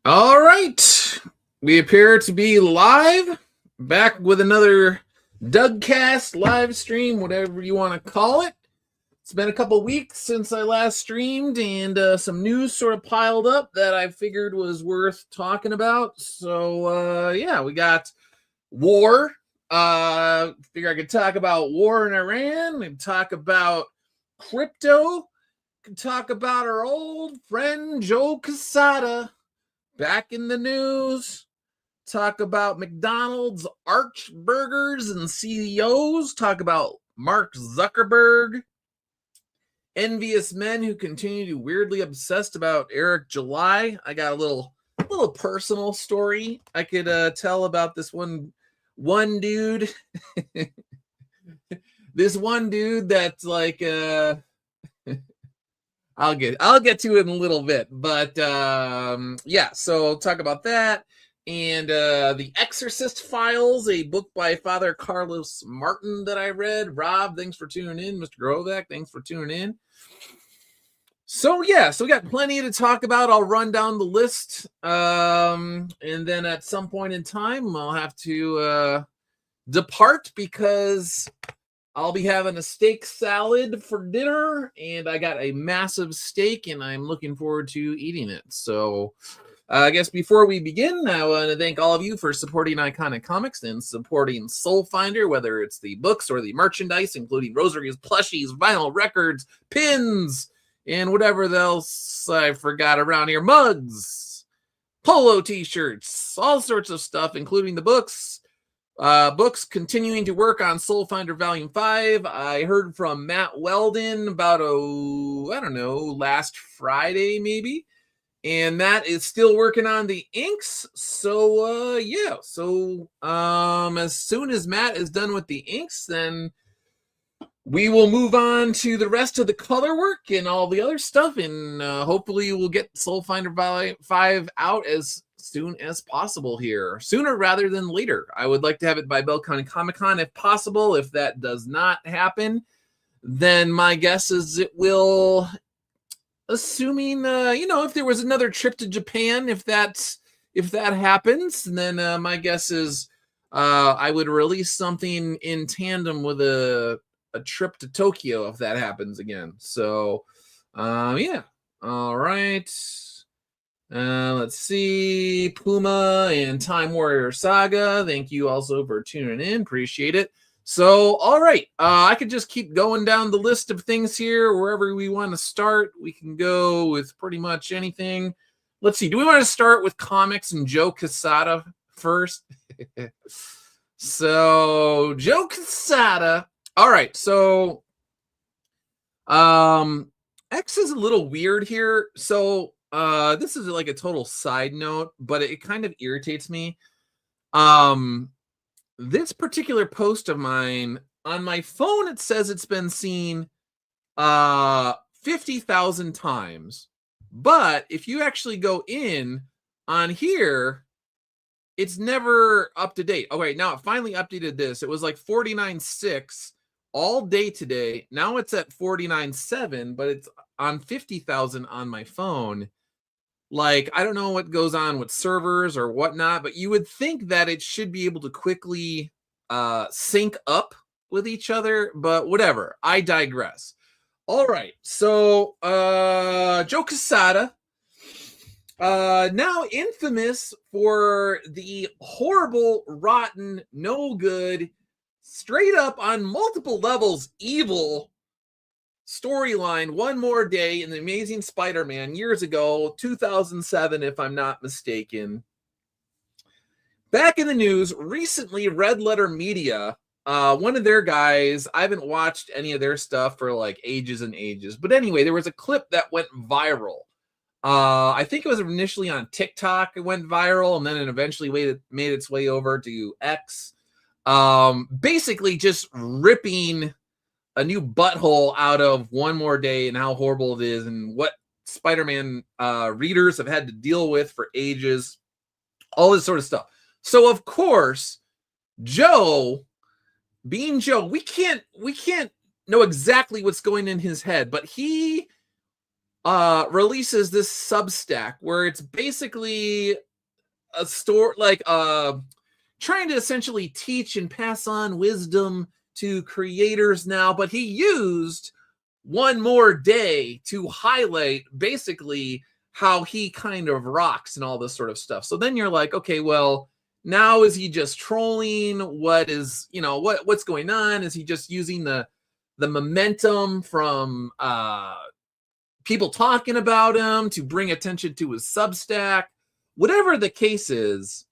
All right. We appear to be live, back with another Dougcast live stream, whatever you want to call it. It's been a couple weeks since I last streamed, and some news sort of piled up that I figured was worth talking about. So, yeah, we got war. Figure I could talk about war in Iran. We could talk about crypto. Could talk about our old friend Joe Quesada back in the news. Talk about McDonald's arch burgers and CEOs. Talk about Mark Zuckerberg. Envious men who continue to weirdly obsessed about Eric July. I got a little personal story I could tell about this one dude. This one dude that's like I'll get to it in a little bit, but yeah. So talk about that and the Exorcist Files, a book by Father Carlos Martin that I read. Rob, thanks for tuning in. Mr. Grovak, thanks for tuning in. So yeah, so we got plenty to talk about. I'll run down the list, and then at some point in time, I'll have to depart because I'll be having a steak salad for dinner, and I got a massive steak, and I'm looking forward to eating it. So I guess before we begin, I want to thank all of you for supporting Iconic Comics and supporting Soul Finder, whether it's the books or the merchandise, including rosaries, plushies, vinyl records, pins, and whatever else I forgot around here. Mugs, polo t-shirts, all sorts of stuff, including the books. Books continuing to work on Soul Finder Volume 5. I heard from Matt Weldon about, last Friday maybe. And Matt is still working on the inks. So, yeah. So, as soon as Matt is done with the inks, then we will move on to the rest of the color work and all the other stuff. And hopefully we'll get Soul Finder Volume 5 out as soon as possible here, sooner rather than later. I would like to have it by Belcon Comic Con if possible. If that does not happen, then my guess is it will, assuming if there was another trip to Japan, if that happens, then my guess is I would release something in tandem with a trip to Tokyo if that happens again. So yeah. All right. Let's see. Puma and Time Warrior Saga, thank you also for tuning in. Appreciate it. So, all right. I could just keep going down the list of things here. Wherever we want to start, we can go with pretty much anything. Let's see. Do we want to start with comics and Joe Quesada first? So, Joe Quesada. All right. So, X is a little weird here. So, this is like a total side note, but it kind of irritates me. This particular post of mine on my phone, it says it's been seen 50,000 times. But if you actually go in on here, it's never up to date. Okay, now it finally updated this. It was like 49.6 all day today. Now it's at 49.7, but it's on 50,000 on my phone. Like, I don't know what goes on with servers or whatnot, but you would think that it should be able to quickly sync up with each other, but whatever. I digress. All right. So, Joe Quesada, now infamous for the horrible, rotten, no good, straight up on multiple levels evil storyline, One More Day in the Amazing Spider-Man years ago, 2007, if I'm not mistaken. Back in the news, recently, Red Letter Media, one of their guys, I haven't watched any of their stuff for like ages and ages, but anyway, there was a clip that went viral. I think it was initially on TikTok, it went viral, and then it eventually made its way over to X. Basically just ripping a new butthole out of One More Day and how horrible it is and what Spider-Man readers have had to deal with for ages, all this sort of stuff. So of course, Joe, being Joe, we can't know exactly what's going in his head, but he releases this Substack where it's basically a store like trying to essentially teach and pass on wisdom to creators now, but he used one more day to highlight basically how he kind of rocks and all this sort of stuff. So then you're like, okay, well, now is he just trolling? What is, what's going on? Is he just using the momentum from people talking about him to bring attention to his Substack? Whatever the case is,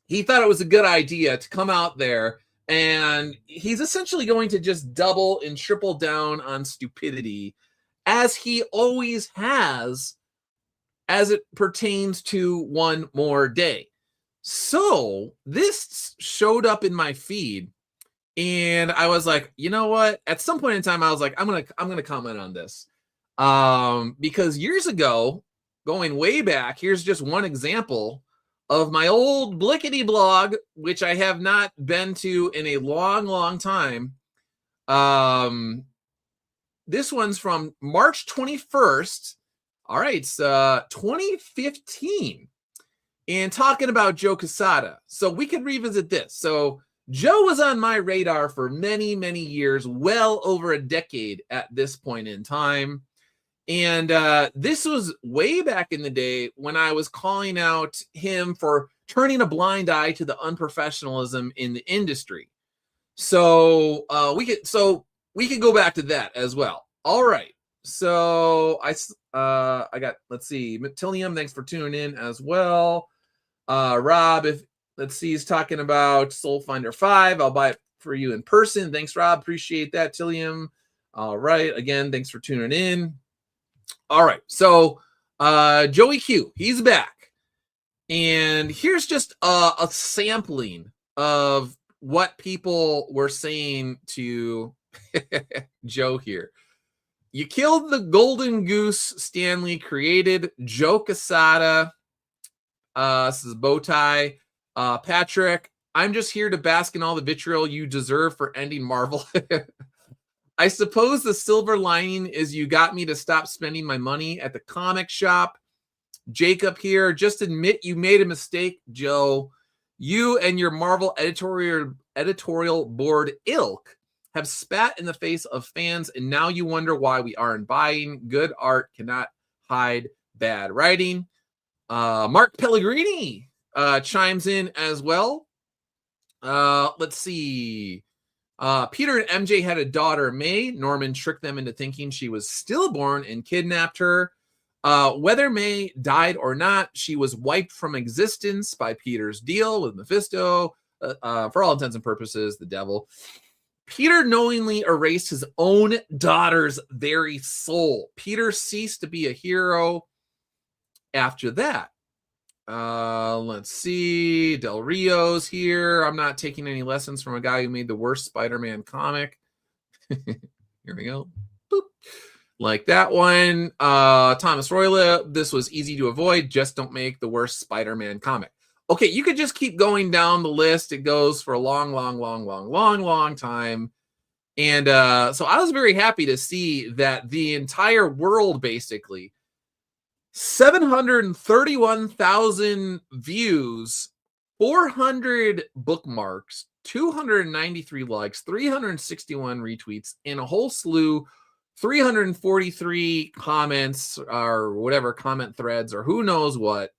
he thought it was a good idea to come out there, and he's essentially going to just double and triple down on stupidity, as he always has, as it pertains to one more day. So this showed up in my feed, and I was like, you know what? At some point in time, I was like, I'm gonna comment on this, because years ago, going way back, here's just one example of my old Blickety blog, which I have not been to in a long, long time. This one's from March 21st. All right, it's 2015, and talking about Joe Quesada. So we could revisit this. So Joe was on my radar for many, many years, well over a decade at this point in time. And this was way back in the day when I was calling out him for turning a blind eye to the unprofessionalism in the industry. So we could go back to that as well. All right. So I got, let's see, Matillium, thanks for tuning in as well. Rob, let's see, he's talking about Soul Finder 5. I'll buy it for you in person. Thanks, Rob. Appreciate that, Tillium. All right. Again, thanks for tuning in. All right, so Joey Q, he's back. And here's just a sampling of what people were saying to Joe here. You killed the golden goose Stanley created. Joe Quesada. This is Bowtie. Patrick, I'm just here to bask in all the vitriol you deserve for ending Marvel. I suppose the silver lining is you got me to stop spending my money at the comic shop. Jacob here, just admit you made a mistake, Joe. You and your Marvel editorial board ilk have spat in the face of fans, and now you wonder why we aren't buying. Good art cannot hide bad writing. Mark Pellegrini chimes in as well. Let's see. Peter and MJ had a daughter, May. Norman tricked them into thinking she was stillborn and kidnapped her. Whether May died or not, she was wiped from existence by Peter's deal with Mephisto. For all intents and purposes, the devil. Peter knowingly erased his own daughter's very soul. Peter ceased to be a hero after that. Let's see. Del Rio's here. I'm not taking any lessons from a guy who made the worst Spider-Man comic. Here we go. Boop. Like that one. Thomas Royla, this was easy to avoid. Just don't make the worst Spider-Man comic. Okay, you could just keep going down the list. It goes for a long, long, long, long, long, long time. And so I was very happy to see that the entire world, basically, 731,000 views, 400 bookmarks, 293 likes, 361 retweets, and a whole slew, 343 comments or whatever, comment threads or who knows what,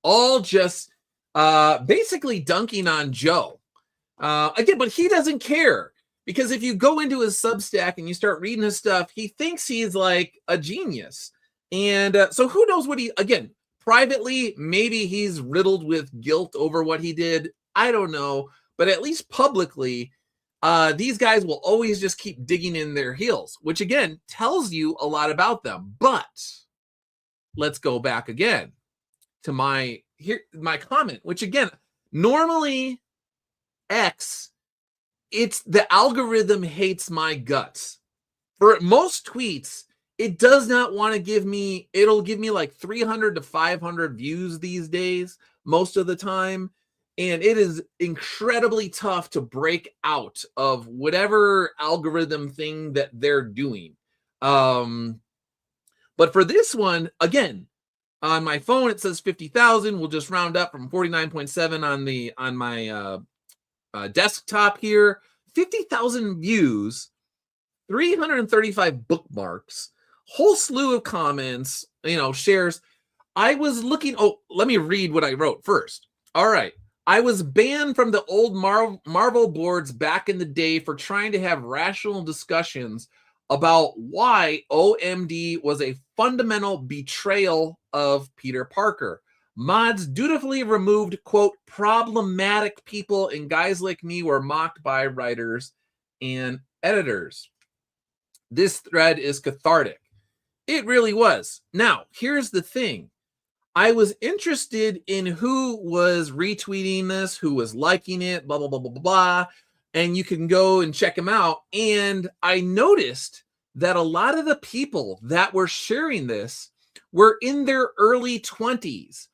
all just basically dunking on Joe. Again, but he doesn't care, because if you go into his Substack and you start reading his stuff, he thinks he's like a genius. And so who knows what again, privately, maybe he's riddled with guilt over what he did. I don't know. But at least publicly, these guys will always just keep digging in their heels, which again tells you a lot about them. But let's go back again to my comment, which again, normally X, it's the algorithm hates my guts. For most tweets, it does not want to give me, it'll give me like 300 to 500 views these days, most of the time. And it is incredibly tough to break out of whatever algorithm thing that they're doing. But for this one, again, on my phone it says 50,000. We'll just round up from 49.7 on my desktop here. 50,000 views, 335 bookmarks, whole slew of comments, shares. I was looking. Oh, let me read what I wrote first. All right. I was banned from the old Marvel boards back in the day for trying to have rational discussions about why OMD was a fundamental betrayal of Peter Parker. Mods dutifully removed, quote, problematic people, and guys like me were mocked by writers and editors. This thread is cathartic. It really was. Now, here's the thing. I was interested in who was retweeting this, who was liking it, blah, blah, blah, blah, blah, blah. And you can go and check them out. And I noticed that a lot of the people that were sharing this were in their early 20s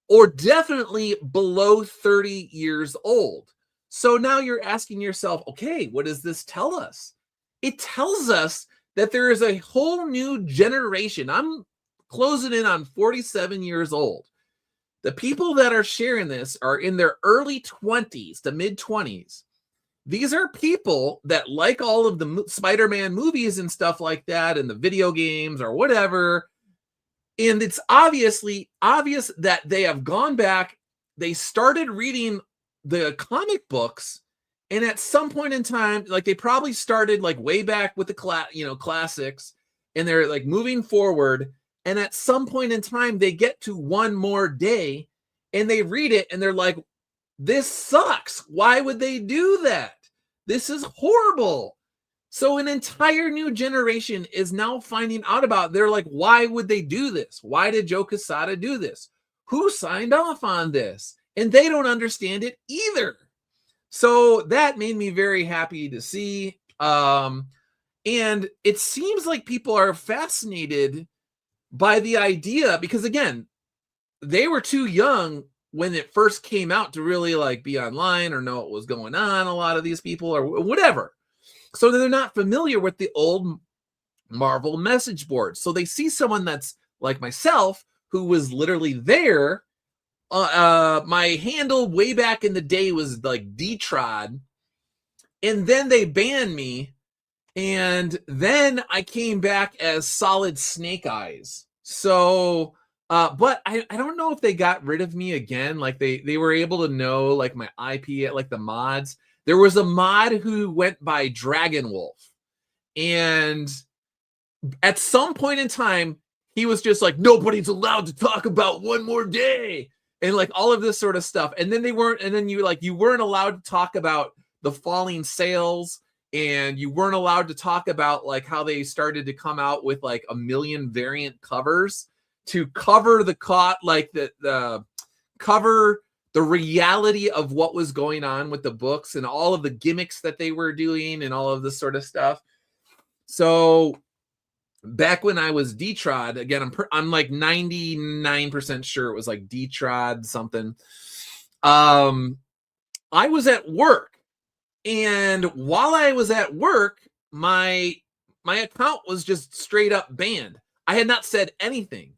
or definitely below 30 years old. So now you're asking yourself, okay, what does this tell us? It tells us that there is a whole new generation. I'm closing in on 47 years old. The people that are sharing this are in their early 20s to mid 20s. These are people that like all of the Spider-Man movies and stuff like that, and the video games or whatever. And it's obviously obvious that they have gone back. They started reading the comic books, and at some point in time, like they probably started like way back with the classics, and they're like moving forward. And at some point in time, they get to One More Day and they read it and they're like, this sucks. Why would they do that? This is horrible. So an entire new generation is now finding out about it. They're like, why would they do this? Why did Joe Quesada do this? Who signed off on this? And they don't understand it either. So that made me very happy to see. And it seems like people are fascinated by the idea, because again, they were too young when it first came out to really like be online or know what was going on, a lot of these people or whatever. So they're not familiar with the old Marvel message board. So they see someone that's like myself, who was literally there. My handle way back in the day was like Dtrod, and then they banned me. And then I came back as Solid Snake Eyes. So, but I don't know if they got rid of me again. Like they were able to know like my IP at like the mods. There was a mod who went by Dragon Wolf. And at some point in time, he was just like, nobody's allowed to talk about One More Day. And like all of this sort of stuff. And then you weren't allowed to talk about the falling sales. And you weren't allowed to talk about like how they started to come out with like 1 million variant covers to cover the cover the reality of what was going on with the books and all of the gimmicks that they were doing and all of this sort of stuff. So back when I was Dtrod, again, I'm like 99% sure it was like Dtrod something. I was at work. And while I was at work, my account was just straight up banned. I had not said anything.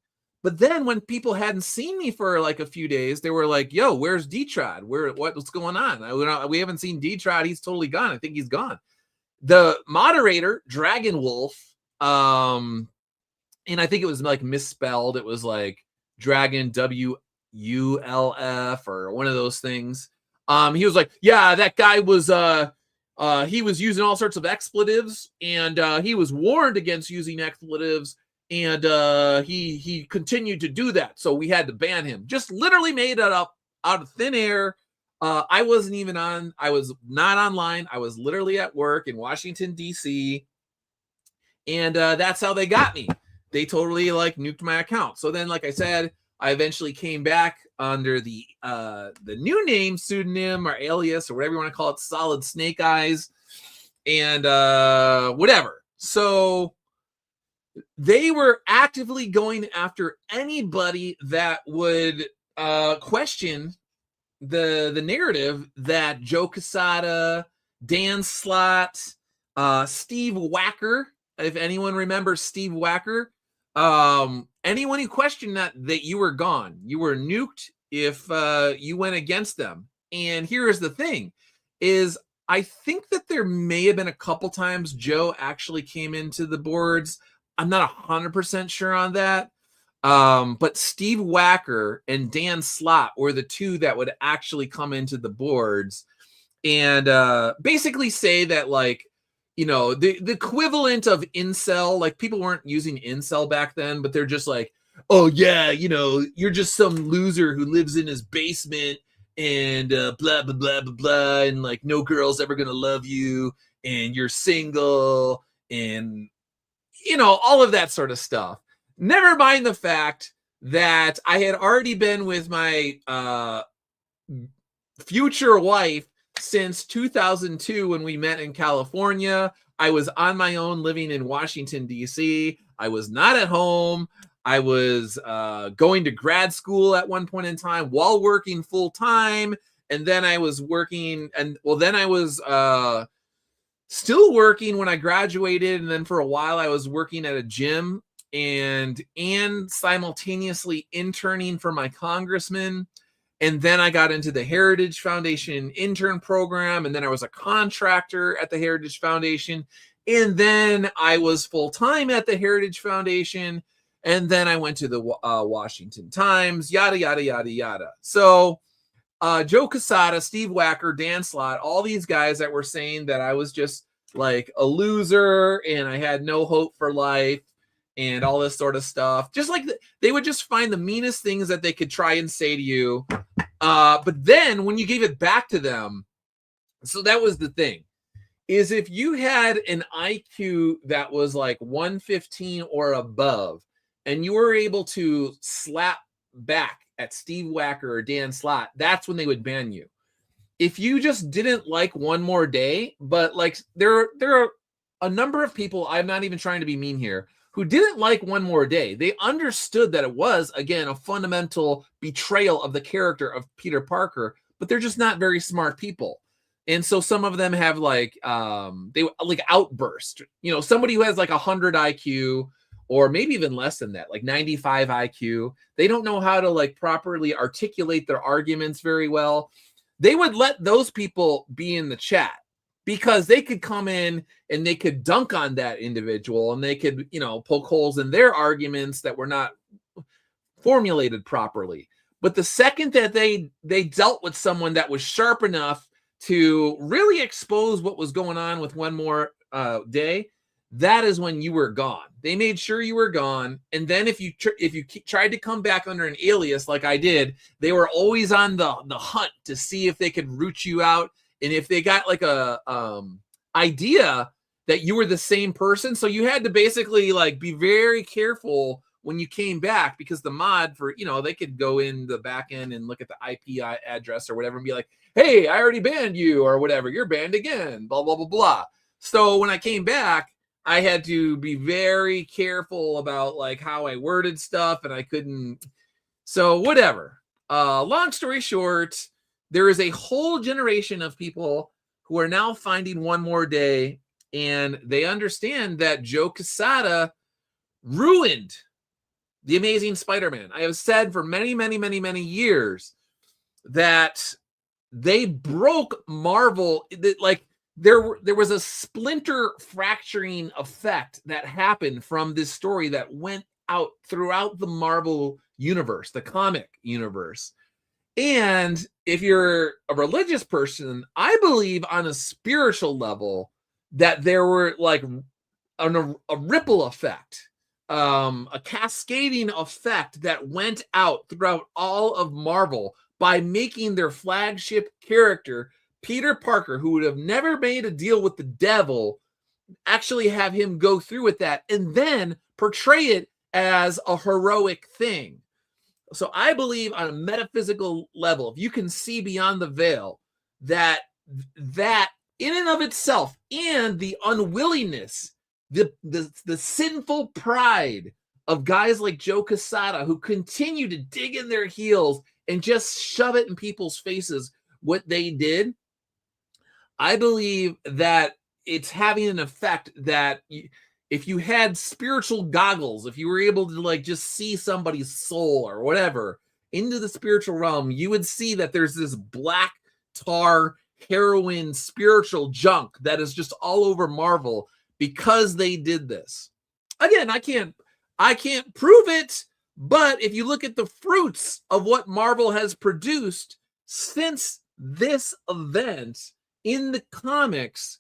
But then when people hadn't seen me for like a few days, they were like, yo, where's Dtrod? What's going on? We haven't seen Dtrod. He's totally gone. I think he's gone. The moderator, Dragon Wolf, and I think it was like misspelled. It was like Dragon WULF or one of those things. He was like, yeah, that guy was he was using all sorts of expletives, and he was warned against using expletives, and he continued to do that, so we had to ban him. Just literally made it up out of thin air. I wasn't even on. I was not online. I was literally at work in Washington, D.C., and that's how they got me. They totally like nuked my account. So then, like I said, I eventually came back under the new name, pseudonym, or alias, or whatever you want to call it, Solid Snake Eyes, and whatever. So they were actively going after anybody that would question the narrative that Joe Quesada, Dan Slott, Steve Wacker, if anyone remembers Steve Wacker, Anyone who questioned that you were gone, you were nuked if you went against them. And here's the thing is I think that there may have been a couple times Joe actually came into the boards. I'm not 100% sure on that. But Steve Wacker and Dan Slott were the two that would actually come into the boards and basically say that, like, you know, the equivalent of incel, like people weren't using incel back then, but they're just like, oh yeah, you know, you're just some loser who lives in his basement and blah blah blah blah blah, and like no girl's ever gonna love you, and you're single, and you know, all of that sort of stuff. Never mind the fact that I had already been with my future wife since 2002 when we met in California. I was on my own living in Washington, D.C. I was not at home. I was going to grad school at one point in time while working full time. And then I was working, and well, then I was still working when I graduated. And then for a while I was working at a gym and simultaneously interning for my congressman. And then I got into the Heritage Foundation intern program. And then I was a contractor at the Heritage Foundation. And then I was full-time at the Heritage Foundation. And then I went to the Washington Times, yada, yada, yada, yada. So Joe Quesada, Steve Wacker, Dan Slott, all these guys that were saying that I was just like a loser and I had no hope for life and all this sort of stuff. Just like they would just find the meanest things that they could try and say to you. But then when you gave it back to them, so that was the thing, is if you had an IQ that was like 115 or above, and you were able to slap back at Steve Wacker or Dan Slott, that's when they would ban you. If you just didn't like One More Day, but like there are a number of people, I'm not even trying to be mean here, who didn't like One More Day. They understood that it was, again, a fundamental betrayal of the character of Peter Parker, but they're just not very smart people. And so some of them have like, they like outburst, you know, somebody who has like 100 IQ or maybe even less than that, like 95 IQ. They don't know how to like properly articulate their arguments very well. They would let those people be in the chat because they could come in and they could dunk on that individual and they could, you know, poke holes in their arguments that were not formulated properly. But the second that they dealt with someone that was sharp enough to really expose what was going on with One More Day, that is when you were gone. They made sure you were gone. And then if you tried to come back under an alias like I did, they were always on the hunt to see if they could root you out. And if they got like a idea that you were the same person, so you had to basically like be very careful when you came back, because the mod for, you know, they could go in the back end and look at the IP address or whatever and be like, hey, I already banned you or whatever. You're banned again, blah, blah, blah, blah. So when I came back, I had to be very careful about like how I worded stuff, and I couldn't. So whatever. Long story short, there is a whole generation of people who are now finding One More Day, and they understand that Joe Quesada ruined The Amazing Spider-Man. I have said for many, many, many, many years that they broke Marvel. Like there was a splinter fracturing effect that happened from this story that went out throughout the Marvel universe, the comic universe. And if you're a religious person, I believe on a spiritual level that there were like a ripple effect, a cascading effect that went out throughout all of Marvel by making their flagship character, Peter Parker, who would have never made a deal with the devil, actually have him go through with that and then portray it as a heroic thing. So I believe on a metaphysical level, if you can see beyond the veil, that in and of itself, and the unwillingness, the sinful pride of guys like Joe Quesada, who continue to dig in their heels and just shove it in people's faces what they did, I believe that it's having an effect that if you had spiritual goggles, if you were able to like just see somebody's soul or whatever into the spiritual realm, you would see that there's this black tar heroin spiritual junk that is just all over Marvel because they did this. Again, I can't prove it, but if you look at the fruits of what Marvel has produced since this event in the comics,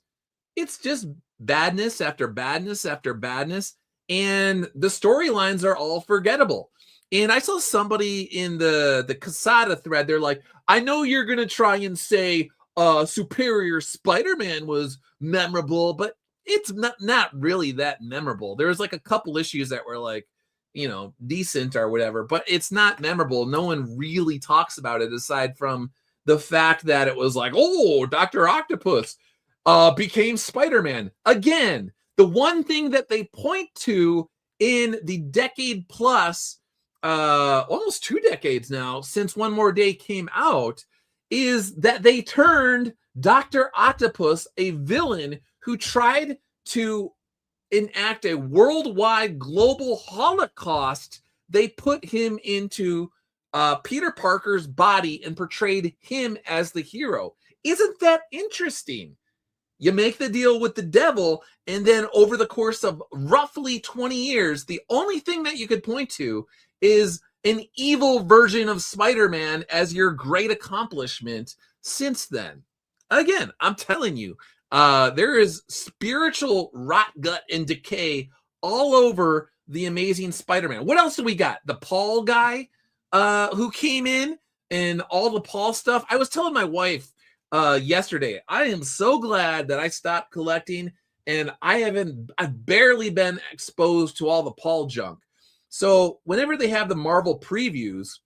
it's just badness after badness after badness, and the storylines are all forgettable. And I saw somebody in the Casada thread, they're like, I know you're going to try and say Superior Spider-Man was memorable, but it's not really that memorable. There's like a couple issues that were like, you know, decent or whatever, but it's not memorable. No one really talks about it aside from the fact that it was like, oh, Dr. Octopus became Spider-Man. Again, the one thing that they point to in the decade plus, almost 2 decades now, since One More Day came out, is that they turned Dr. Octopus, a villain who tried to enact a worldwide global holocaust. They put him into Peter Parker's body and portrayed him as the hero. Isn't that interesting? You make the deal with the devil, and then over the course of roughly 20 years, the only thing that you could point to is an evil version of Spider-Man as your great accomplishment since then. Again, I'm telling you, there is spiritual rot gut and decay all over the Amazing Spider-Man. What else do we got? The Paul guy who came in and all the Paul stuff. I was telling my wife yesterday, I am so glad that I stopped collecting, and I've barely been exposed to all the Paul junk. So whenever they have the Marvel previews,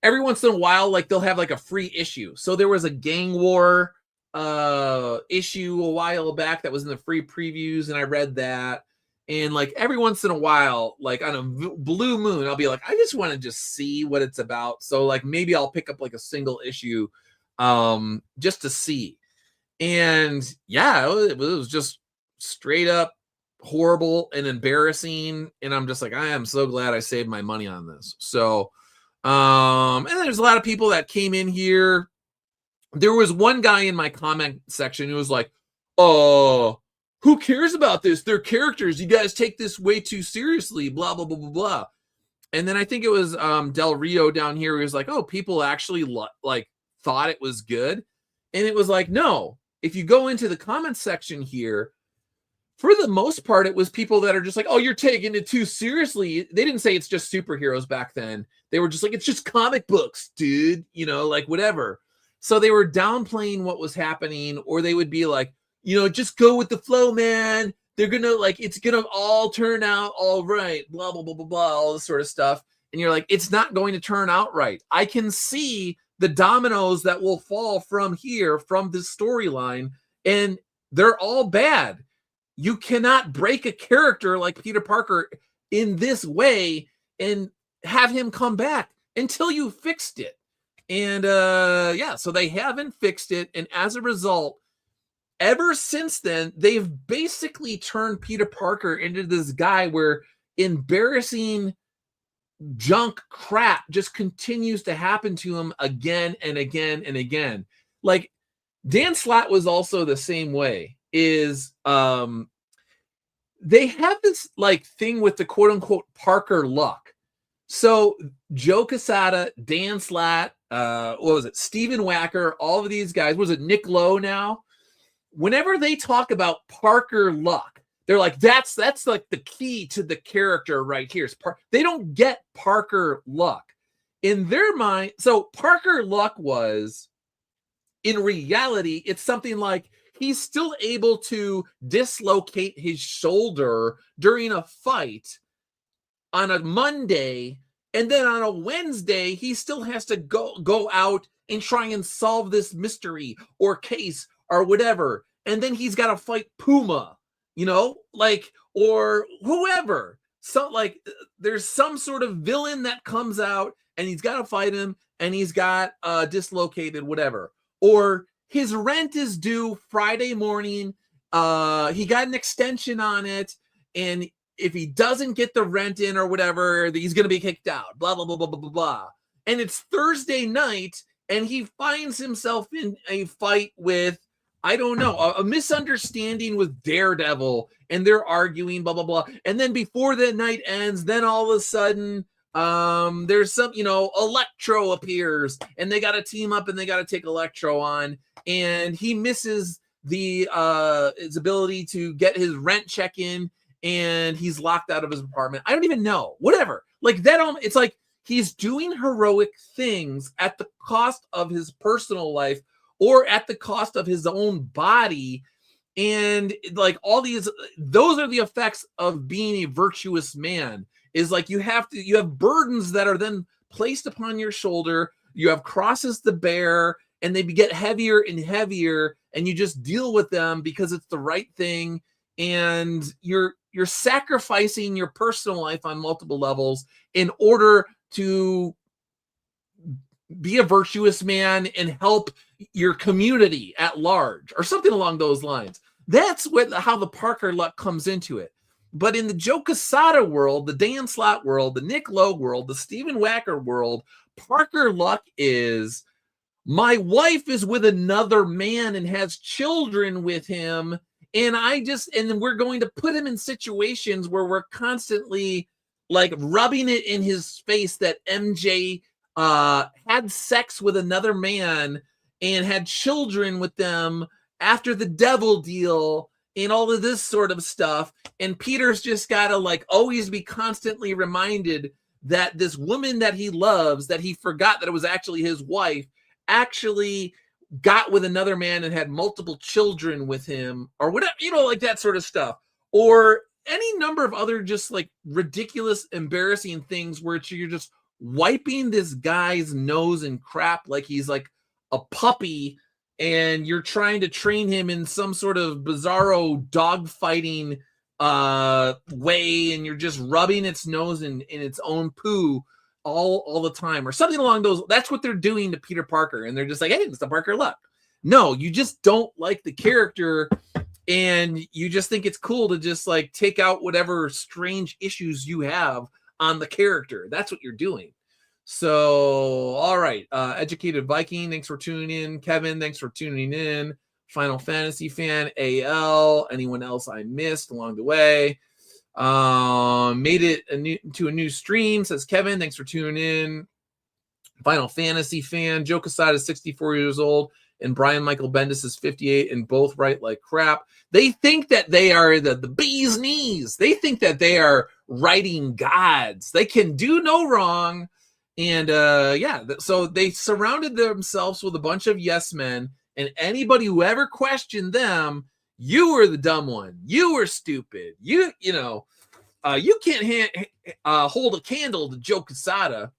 every once in a while, like they'll have like a free issue. So there was a Gang War issue a while back that was in the free previews, and I read that. And like every once in a while, like on a blue moon, I'll be like, I just want to just see what it's about. So like maybe I'll pick up like a single issue just to see. And yeah, it was just straight up horrible and embarrassing. And I'm just like, I am so glad I saved my money on this. So, and there's a lot of people that came in here. There was one guy in my comment section who was like, who cares about this? They're characters. You guys take this way too seriously, blah, blah, blah, blah, blah. And then I think it was Del Rio down here who was like, oh, people actually like thought it was good. And it was like, no, if you go into the comment section here, for the most part, it was people that are just like, oh, you're taking it too seriously. They didn't say it's just superheroes back then. They were just like, it's just comic books, dude, you know, like whatever. So they were downplaying what was happening, or they would be like, you know, just go with the flow, man. They're going to like, it's going to all turn out all right, blah, blah, blah, blah, blah, all this sort of stuff. And you're like, it's not going to turn out right. I can see the dominoes that will fall from here, from this storyline, and they're all bad. You cannot break a character like Peter Parker in this way and have him come back until you fixed it. And yeah, so they haven't fixed it. And as a result, ever since then, they've basically turned Peter Parker into this guy where embarrassing junk crap just continues to happen to him again and again and again. Like Dan Slott was also the same way. Is they have this like thing with the quote unquote Parker luck. So Joe Quesada, Dan Slott, what was it? Stephen Wacker, all of these guys. Was it Nick Lowe now? Whenever they talk about Parker luck, they're like, that's like the key to the character right here. They don't get Parker luck in their mind. So Parker luck was, in reality, it's something like he's still able to dislocate his shoulder during a fight on a Monday, and then on a Wednesday, he still has to go out and try and solve this mystery or case or whatever. And then he's got to fight Puma, you know, like, or whoever. So like there's some sort of villain that comes out and he's got to fight him, and he's got dislocated whatever. Or his rent is due Friday morning he got an extension on it, and if he doesn't get the rent in or whatever, he's going to be kicked out, blah, blah, blah, blah, blah, blah, blah. And it's Thursday night, and he finds himself in a fight with, I don't know, a misunderstanding with Daredevil, and they're arguing, blah, blah, blah. And then before the night ends, then all of a sudden, there's some, Electro appears, and they got to team up, and they got to take Electro on, and he misses his ability to get his rent check in, and he's locked out of his apartment. I don't even know. Whatever. Like that, it's like he's doing heroic things at the cost of his personal life or at the cost of his own body. And like all those are the effects of being a virtuous man, is like you have burdens that are then placed upon your shoulder. You have crosses to bear, and they get heavier and heavier, and you just deal with them because it's the right thing. And you're sacrificing your personal life on multiple levels in order to be a virtuous man and help your community at large, or something along those lines. That's how the Parker Luck comes into it. But in the Joe Quesada world, the Dan Slott world, the Nick Lowe world, the Stephen Wacker world, Parker Luck is, my wife is with another man and has children with him, and then we're going to put him in situations where we're constantly like rubbing it in his face that MJ had sex with another man and had children with them after the devil deal and all of this sort of stuff. And Peter's just got to like always be constantly reminded that this woman that he loves, that he forgot that it was actually his wife, actually got with another man and had multiple children with him, or whatever, like that sort of stuff, or any number of other just like ridiculous, embarrassing things where you're just wiping this guy's nose and crap like he's like a puppy, and you're trying to train him in some sort of bizarro dog fighting way, and you're just rubbing its nose in its own poo all the time, or something along those. That's what they're doing to Peter Parker, and they're just like, hey, it's the Parker Luck. No, you just don't like the character, and you just think it's cool to just like take out whatever strange issues you have on the character. That's what you're doing. So, all right. Educated Viking, thanks for tuning in. Kevin, thanks for tuning in. Final Fantasy fan, AL. Anyone else I missed along the way? Made it to a new stream, says Kevin. Thanks for tuning in. Final Fantasy fan. Joe Quesada is 64 years old, and Brian Michael Bendis is 58, and both write like crap. They think that they are the bee's knees. They think that they are writing gods. They can do no wrong. And so they surrounded themselves with a bunch of yes men, and anybody who ever questioned them, you were the dumb one. You were stupid. You can't hold a candle to Joe Quesada.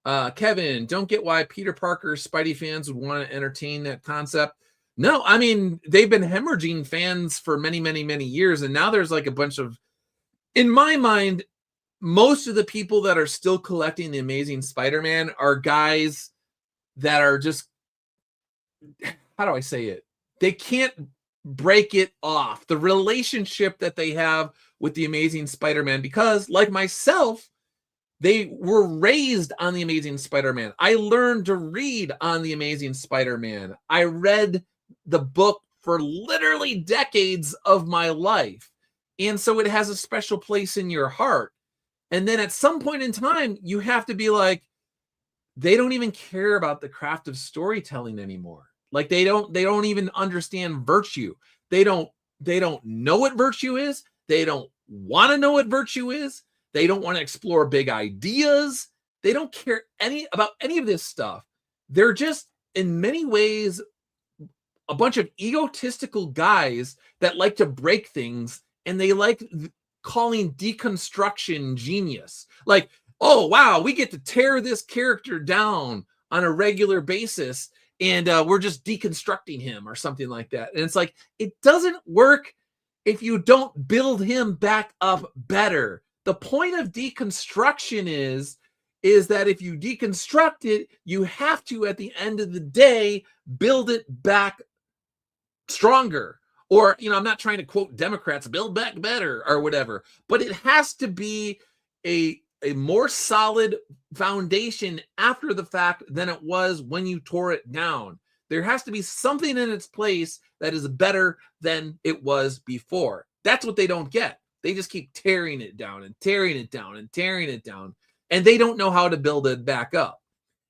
Kevin, don't get why Peter Parker Spidey fans would want to entertain that concept. No, I mean, they've been hemorrhaging fans for many, many, many years, and now there's like a bunch of, in my mind, most of the people that are still collecting the Amazing Spider-Man are guys that are just, how do I say it? They can't break it off, the relationship that they have with the Amazing Spider-Man, because like myself, they were raised on the Amazing Spider-Man. I learned to read on the Amazing Spider-Man. I read the book for literally decades of my life. And so it has a special place in your heart. And then at some point in time, you have to be like, they don't even care about the craft of storytelling anymore. Like they don't even understand virtue. They don't know what virtue is. They don't want to know what virtue is. They don't want to explore big ideas. They don't care about any of this stuff. They're just, in many ways, a bunch of egotistical guys that like to break things, and they like calling deconstruction genius. Like, oh, wow, we get to tear this character down on a regular basis, and we're just deconstructing him or something like that. And it's like, it doesn't work if you don't build him back up better. The point of deconstruction is that if you deconstruct it, you have to, at the end of the day, build it back stronger. Or, I'm not trying to quote Democrats, build back better or whatever, but it has to be a more solid foundation after the fact than it was when you tore it down. There has to be something in its place that is better than it was before. That's what they don't get. They just keep tearing it down and tearing it down and tearing it down, and they don't know how to build it back up.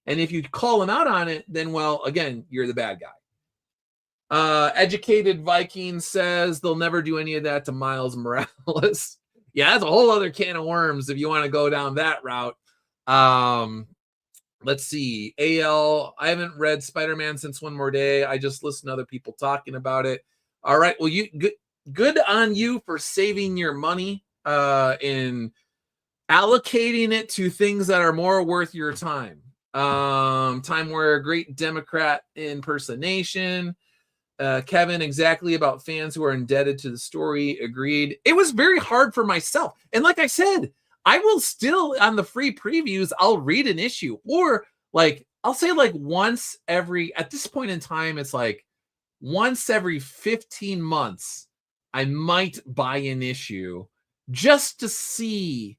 And if you call them out on it, then, well, again, you're the bad guy. Educated Viking says they'll never do any of that to Miles Morales. Yeah, that's a whole other can of worms if you want to go down that route. Let's see. AL, I haven't read Spider-Man since One More Day. I just listened to other people talking about it. All right. Well, good on you for saving your money in allocating it to things that are more worth your time. Time Warrior, great Democrat impersonation. Kevin, exactly about fans who are indebted to the story. Agreed. It was very hard for myself. And like I said, I will still, on the free previews, I'll read an issue. Or like, I'll say like once every, at this point in time, it's like once every 15 months, I might buy an issue just to see.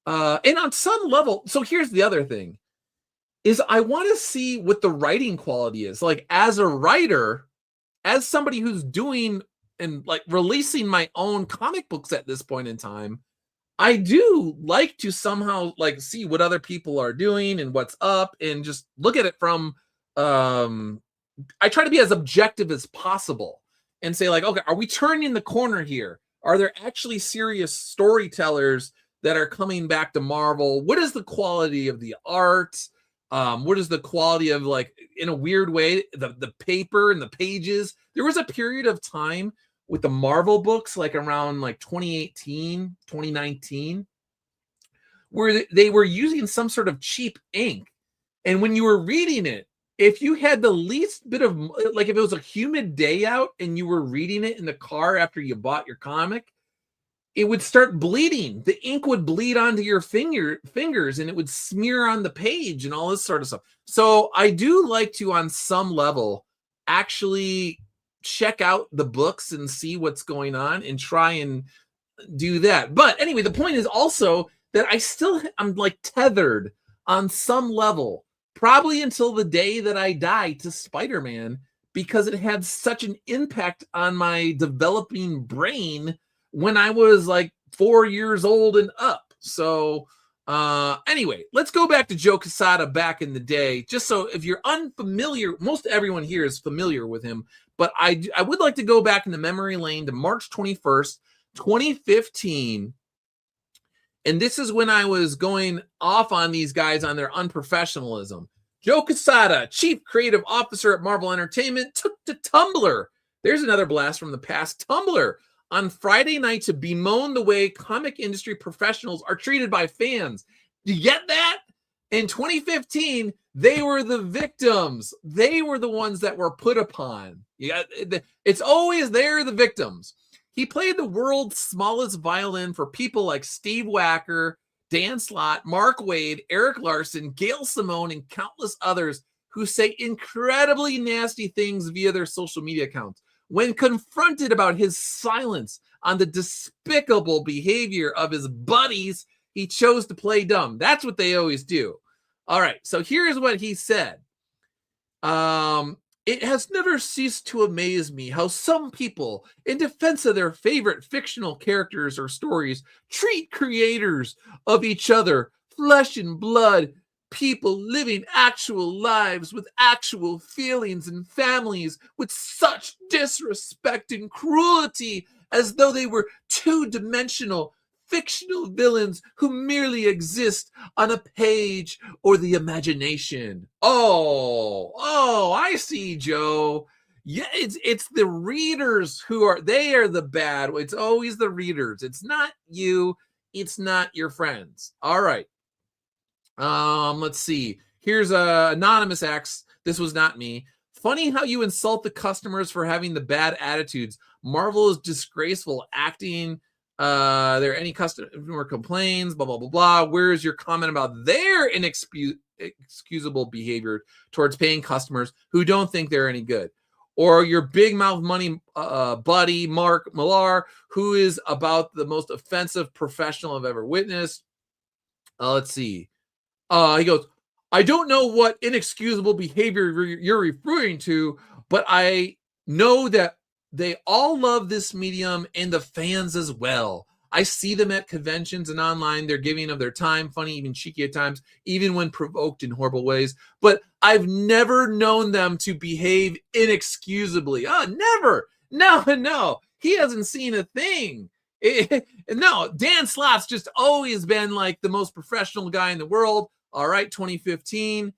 And on some level, so here's the other thing, is I want to see what the writing quality is. Like as a writer, as somebody who's doing and like releasing my own comic books at this point in time, I do like to somehow like see what other people are doing and what's up and just look at it from, I try to be as objective as possible and say like, okay, are we turning the corner here? Are there actually serious storytellers that are coming back to Marvel? What is the quality of the art? What is the quality of, like, in a weird way, the paper and the pages? There was a period of time with the Marvel books, like around like 2018, 2019, where they were using some sort of cheap ink. And when you were reading it, if you had the least bit of, like if it was a humid day out and you were reading it in the car after you bought your comic, it would start bleeding. The ink would bleed onto your fingers and it would smear on the page and all this sort of stuff. So I do like to, on some level, actually check out the books and see what's going on and try and do that. But anyway, the point is also that I'm like tethered on some level, probably until the day that I die, to Spider-Man, because it had such an impact on my developing brain when I was like 4 years old and up. So anyway, let's go back to Joe Quesada back in the day, just so if you're unfamiliar, most everyone here is familiar with him, but I would like to go back in the memory lane to March 21st, 2015. And this is when I was going off on these guys on their unprofessionalism. Joe Quesada, Chief Creative Officer at Marvel Entertainment, took to Tumblr. There's another blast from the past. Tumblr on Friday night to bemoan the way comic industry professionals are treated by fans. Do you get that? In 2015, they were the victims. They were the ones that were put upon. It's always they're the victims. He played the world's smallest violin for people like Steve Wacker, Dan Slott, Mark Wade, Eric Larson, Gail Simone, and countless others who say incredibly nasty things via their social media accounts. When confronted about his silence on the despicable behavior of his buddies, he chose to play dumb. That's what they always do. All right, so here's what he said. It has never ceased to amaze me how some people, in defense of their favorite fictional characters or stories, treat creators of each other, flesh and blood, people living actual lives with actual feelings and families, with such disrespect and cruelty, as though they were two-dimensional fictional villains who merely exist on a page or the imagination. Oh, I see, Joe. Yeah, it's the readers who are the bad. It's always the readers. It's not you. It's not your friends. All right. Let's see. Here's Anonymous X. This was not me. Funny how you insult the customers for having the bad attitudes. Marvel is disgraceful. Acting. There any customer complains, blah, blah, blah, blah. Where is your comment about their inexcusable behavior towards paying customers who don't think they're any good? or your big mouth money buddy, Mark Millar, who is about the most offensive professional I've ever witnessed. Let's see. He goes, I don't know what inexcusable behavior you're referring to, but I know that they all love this medium and the fans as well. I see them at conventions and online. They're giving of their time, funny, even cheeky at times, even when provoked in horrible ways. But I've never known them to behave inexcusably. Oh, never. No. He hasn't seen a thing. No, Dan Slott's just always been like the most professional guy in the world. All right, 2015,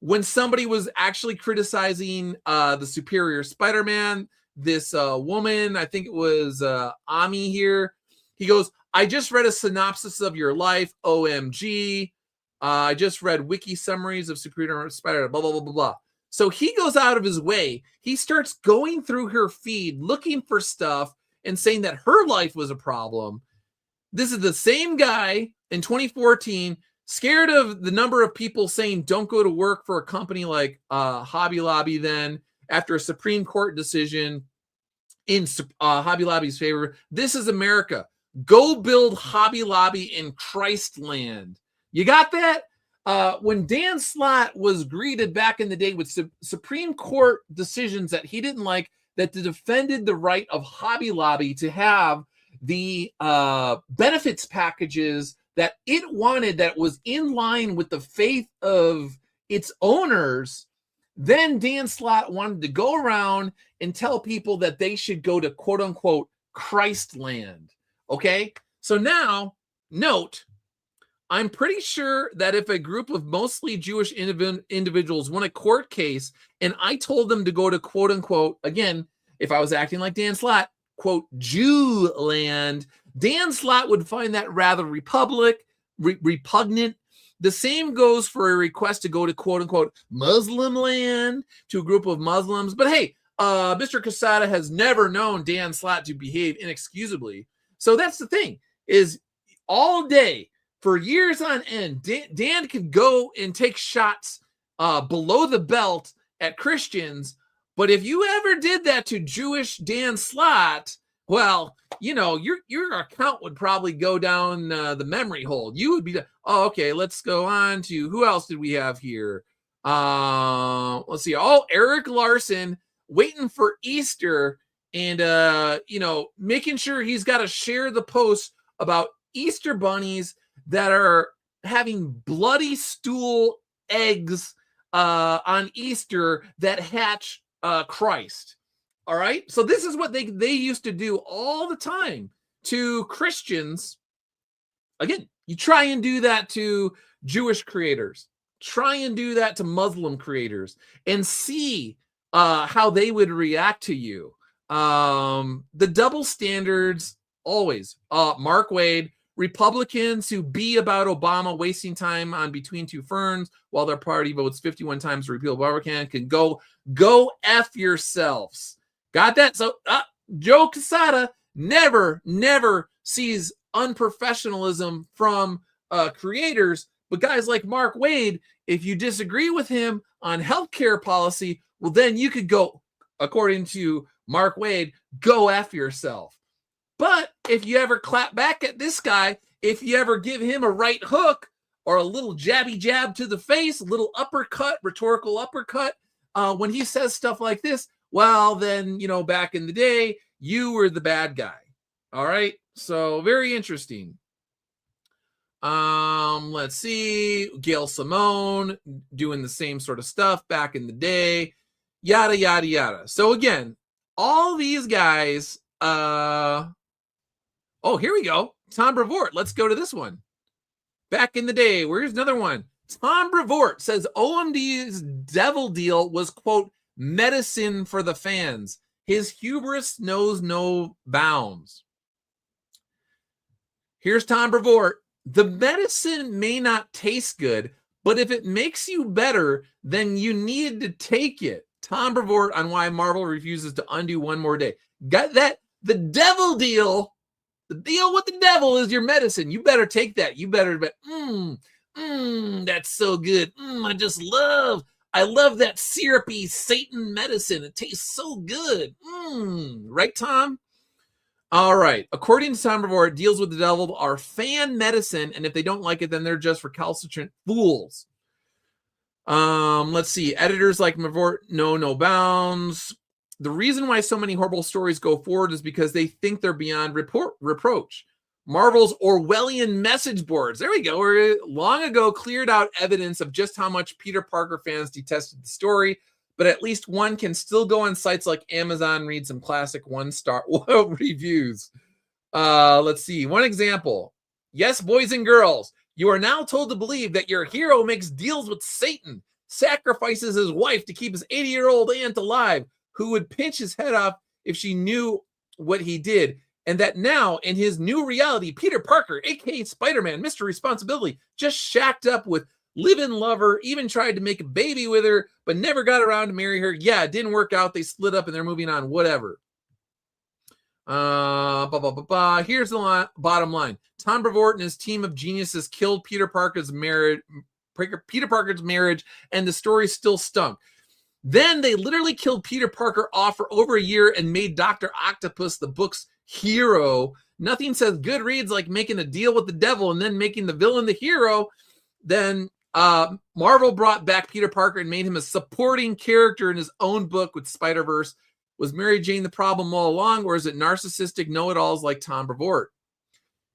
when somebody was actually criticizing the Superior Spider-Man, this woman, I think it was Ami here, he goes, I just read a synopsis of your life, OMG. I just read wiki summaries of Superior Spider-Man, blah, blah, blah, blah, blah. So he goes out of his way. He starts going through her feed, looking for stuff and saying that her life was a problem. This is the same guy in 2014, scared of the number of people saying don't go to work for a company like Hobby Lobby then, after a Supreme Court decision in Hobby Lobby's favor. This is America. Go build Hobby Lobby in Christland. You got that? When Dan Slott was greeted back in the day with Supreme Court decisions that he didn't like, that defended the right of Hobby Lobby to have the benefits packages that it wanted, that was in line with the faith of its owners, then Dan Slott wanted to go around and tell people that they should go to quote unquote Christland. Okay, so now note, I'm pretty sure that if a group of mostly Jewish individuals won a court case and I told them to go to quote unquote, again, if I was acting like Dan Slott, quote, Jew land, Dan Slott would find that rather repugnant. The same goes for a request to go to quote unquote Muslim land to a group of Muslims. But hey, Mr. Quesada has never known Dan Slott to behave inexcusably. So that's the thing, is all day for years on end, Dan could go and take shots below the belt at Christians. But if you ever did that to Jewish Dan Slott, well, you know, your account would probably go down the memory hole. You would be, oh, okay, let's go on to, who else did we have here? Let's see. Oh, Eric Larson waiting for Easter and, making sure he's got to share the post about Easter bunnies that are having bloody stool eggs on Easter that hatch Christ. All right. So this is what they used to do all the time to Christians. Again, you try and do that to Jewish creators, try and do that to Muslim creators, and see how they would react to you. The double standards always. Mark Wade, Republicans who be about Obama wasting time on Between Two Ferns while their party votes 51 times to repeal Obamacare can go F yourselves. Got that? So Joe Quesada never sees unprofessionalism from creators, but guys like Mark Wade, if you disagree with him on healthcare policy, well, then you could go, according to Mark Wade, go F yourself. But if you ever clap back at this guy, if you ever give him a right hook or a little jabby jab to the face, a little uppercut, rhetorical uppercut, when he says stuff like this, well, then, back in the day, you were the bad guy. All right. So very interesting. Let's see. Gail Simone doing the same sort of stuff back in the day. Yada, yada, yada. So again, all these guys, oh, here we go. Tom Brevoort. Let's go to this one. Back in the day, where's another one? Tom Brevoort says OMD's devil deal was, quote, medicine for the fans. His hubris knows no bounds. Here's Tom Brevoort. The medicine may not taste good, but if it makes you better, then you need to take it. Tom Brevoort on why Marvel refuses to undo one more day. Got that? The devil deal. The deal with the devil is your medicine. You better take that. You better, that's so good. I I love that syrupy Satan medicine. It tastes so good. Right, Tom? All right. According to Tom Brevoort, deals with the devil are fan medicine, and if they don't like it, then they're just recalcitrant fools. Let's see. Editors like Brevoort know no bounds. The reason why so many horrible stories go forward is because they think they're beyond reproach. Marvel's Orwellian message boards, there we go, were long ago cleared out evidence of just how much Peter Parker fans detested the story, but at least one can still go on sites like Amazon and read some classic one-star reviews. Let's see. One example. Yes, boys and girls, you are now told to believe that your hero makes deals with Satan, sacrifices his wife to keep his 80-year-old aunt alive, who would pinch his head off if she knew what he did. And that now, in his new reality, Peter Parker, a.k.a. Spider-Man, Mr. Responsibility, just shacked up with live-in lover, even tried to make a baby with her, but never got around to marry her. Yeah, it didn't work out. They split up and they're moving on, whatever. Here's the bottom line. Tom Brevoort and his team of geniuses killed Peter Parker's marriage, and the story still stunk. Then they literally killed Peter Parker off for over a year and made Dr. Octopus the book's hero. Nothing says good reads like making a deal with the devil and then making the villain the hero. Then Marvel brought back Peter Parker and made him a supporting character in his own book with Spider-Verse. Was Mary Jane the problem all along, or is it narcissistic know-it-alls like Tom Brevoort?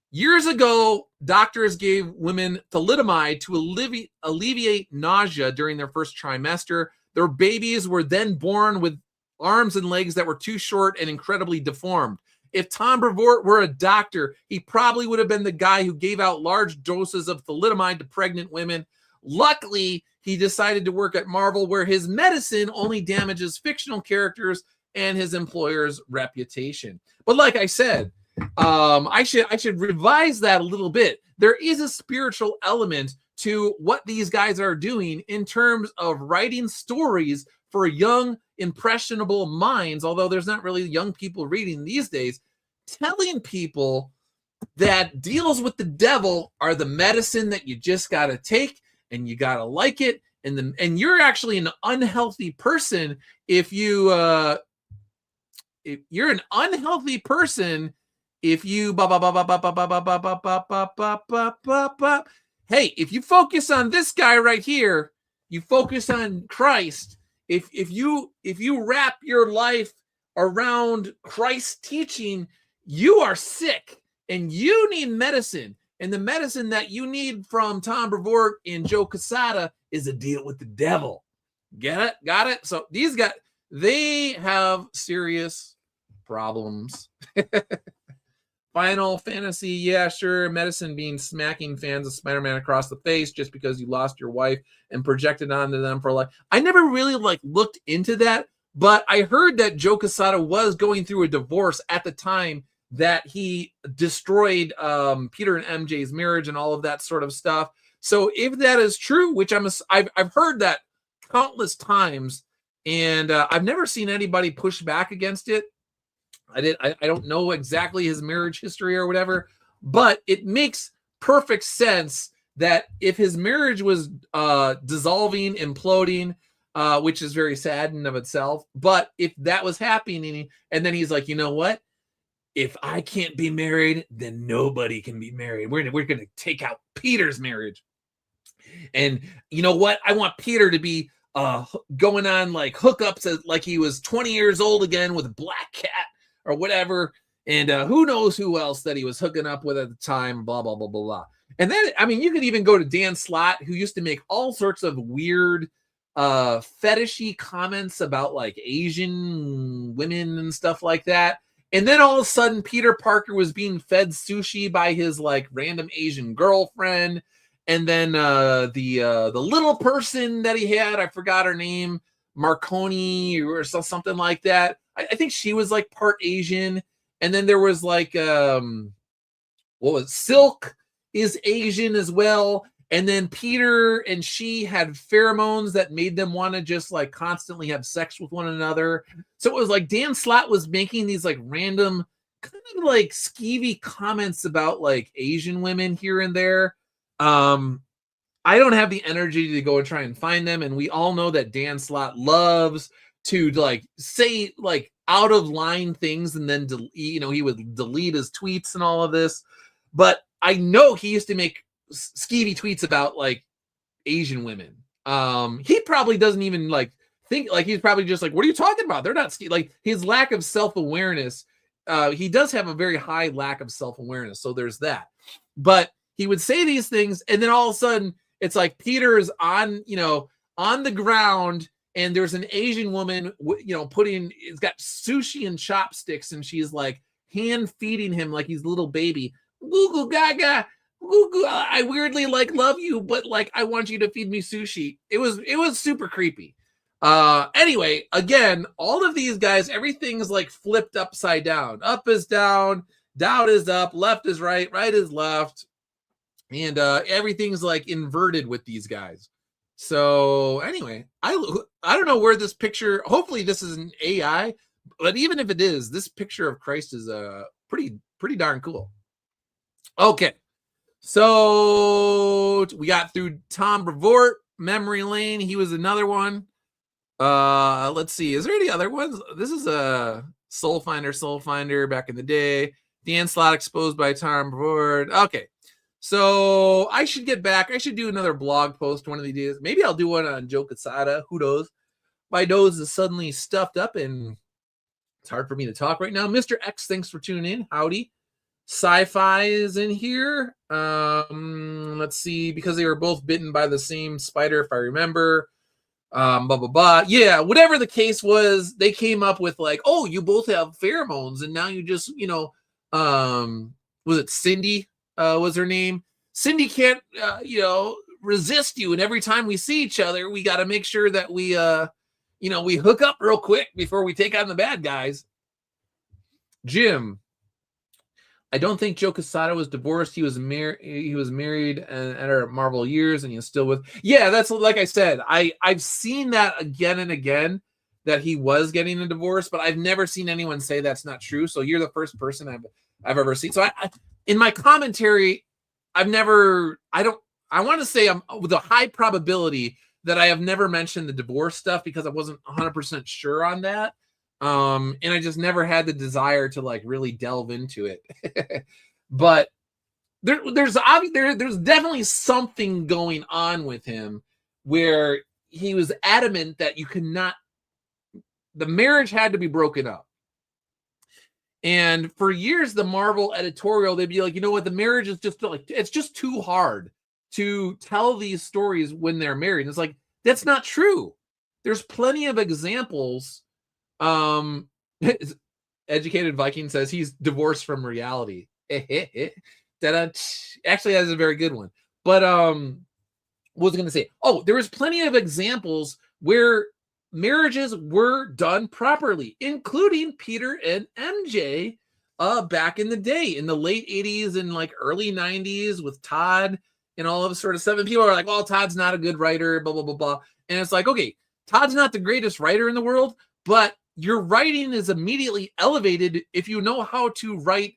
Years ago, doctors gave women thalidomide to alleviate nausea during their first trimester. Their babies were then born with arms and legs that were too short and incredibly deformed. If Tom Brevoort were a doctor, he probably would have been the guy who gave out large doses of thalidomide to pregnant women. Luckily, he decided to work at Marvel, where his medicine only damages fictional characters and his employer's reputation. But like I said, I should revise that a little bit. There is a spiritual element to what these guys are doing in terms of writing stories for young, impressionable minds, although there's not really young people reading these days, telling people that deals with the devil are the medicine that you just got to take and you got to like it. And you're actually an unhealthy person if you're an unhealthy person if you hey, if you focus on this guy right here, you focus on Christ. If you wrap your life around Christ's teaching, you are sick and you need medicine. And the medicine that you need from Tom Brevoort and Joe Quesada is a deal with the devil. Get it? Got it? So these guys, they have serious problems. Final Fantasy, yeah, sure. Medicine being smacking fans of Spider-Man across the face just because you lost your wife and projected onto them for life. I never really looked into that, but I heard that Joe Quesada was going through a divorce at the time that he destroyed Peter and MJ's marriage and all of that sort of stuff. So if that is true, which I've heard that countless times, and I've never seen anybody push back against it. I don't know exactly his marriage history or whatever, but it makes perfect sense that if his marriage was dissolving, imploding, which is very sad in of itself, but if that was happening, and then he's like, you know what? If I can't be married, then nobody can be married. We're gonna take out Peter's marriage, and you know what? I want Peter to be going on hookups like he was 20 years old again with a Black Cat or whatever, and who knows who else that he was hooking up with at the time, blah, blah, blah, blah, blah. And then, I mean, you could even go to Dan Slott, who used to make all sorts of weird fetishy comments about Asian women and stuff like that. And then all of a sudden, Peter Parker was being fed sushi by his random Asian girlfriend. And then the little person that he had, I forgot her name, Marconi or something like that. I think she was part Asian. And then there was Silk is Asian as well. And then Peter and she had pheromones that made them want to just constantly have sex with one another. So it was Dan Slott was making these random kind of skeevy comments about Asian women here and there. I don't have the energy to go and try and find them. And we all know that Dan Slott loves to like say like out of line things, and then he would delete his tweets and all of this. But I know he used to make skeevy tweets about like Asian women. He probably doesn't even like think, like he's probably just like, what are you talking about? They're not like his lack of self-awareness. He does have a very high lack of self-awareness, so there's that. But he would say these things, and then all of a sudden it's like Peter is on the ground, and there's an Asian woman it's got sushi and chopsticks, and she's like hand feeding him like he's a little baby. Goo goo gaga. I weirdly like love you, but like I want you to feed me sushi. It was super creepy. Anyway, again, all of these guys, everything's like flipped upside down. Up is down, down is up, left is right, right is left, and everything's like inverted with these guys. So anyway, I don't know where this picture. Hopefully, this is an AI, but even if it is, this picture of Christ is pretty darn cool. Okay. So we got through Tom Brevoort, Memory Lane. He was another one. Let's see. Is there any other ones? This is a Soul Finder back in the day. Dan Slott exposed by Tom Brevoort. Okay. So I should get back. I should do another blog post one of these days. Maybe I'll do one on Joe Quesada. Who knows? My nose is suddenly stuffed up and it's hard for me to talk right now. Mr. X, thanks for tuning in. Howdy. Sci-Fi is in here. Let's see, because they were both bitten by the same spider, if I remember. Blah blah blah. Yeah, whatever the case was, they came up with like, oh, you both have pheromones, and now you just, was it Cindy? Was her name? Cindy can't, resist you, and every time we see each other, we got to make sure that we, we hook up real quick before we take on the bad guys. Jim. I don't think Joe Quesada was divorced. He was married at our Marvel years, and he's still with. Yeah, that's like I said. I've seen that again and again that he was getting a divorce, but I've never seen anyone say that's not true. So you're the first person I've ever seen. So I in my commentary, I want to say I'm with a high probability that I have never mentioned the divorce stuff because I wasn't 100% sure on that. And I just never had the desire to like really delve into it. But there's definitely something going on with him where he was adamant that the marriage had to be broken up. And for years, the Marvel editorial, they'd be like, you know what, the marriage is just like, it's just too hard to tell these stories when they're married. And it's like, that's not true. There's plenty of examples. Educated Viking says he's divorced from reality. Actually, that's a very good one. But what was I going to say? Oh, there was plenty of examples where marriages were done properly, including Peter and MJ back in the day, in the late 80s and like early 90s with Todd and all of this sort of stuff. And people are like, well, Todd's not a good writer, blah, blah, blah, blah. And it's like, okay, Todd's not the greatest writer in the world, but your writing is immediately elevated if you know how to write.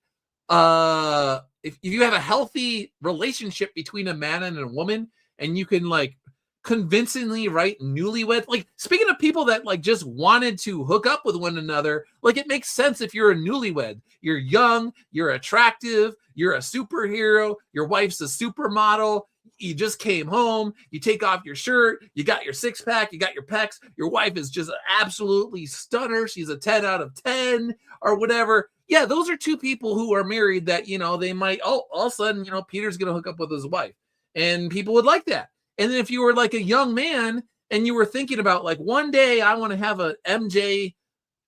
If you have a healthy relationship between a man and a woman, and you can like convincingly write newlywed, like speaking of people that like just wanted to hook up with one another, like it makes sense if you're a newlywed. You're young, you're attractive, you're a superhero, your wife's a supermodel. You just came home, you take off your shirt, you got your six pack, you got your pecs, your wife is just absolutely stunner. She's a 10 out of 10 or whatever. Yeah, those are two people who are married that, they might, all of a sudden, Peter's going to hook up with his wife. And people would like that. And then if you were like a young man and you were thinking about like, one day I want to have a MJ,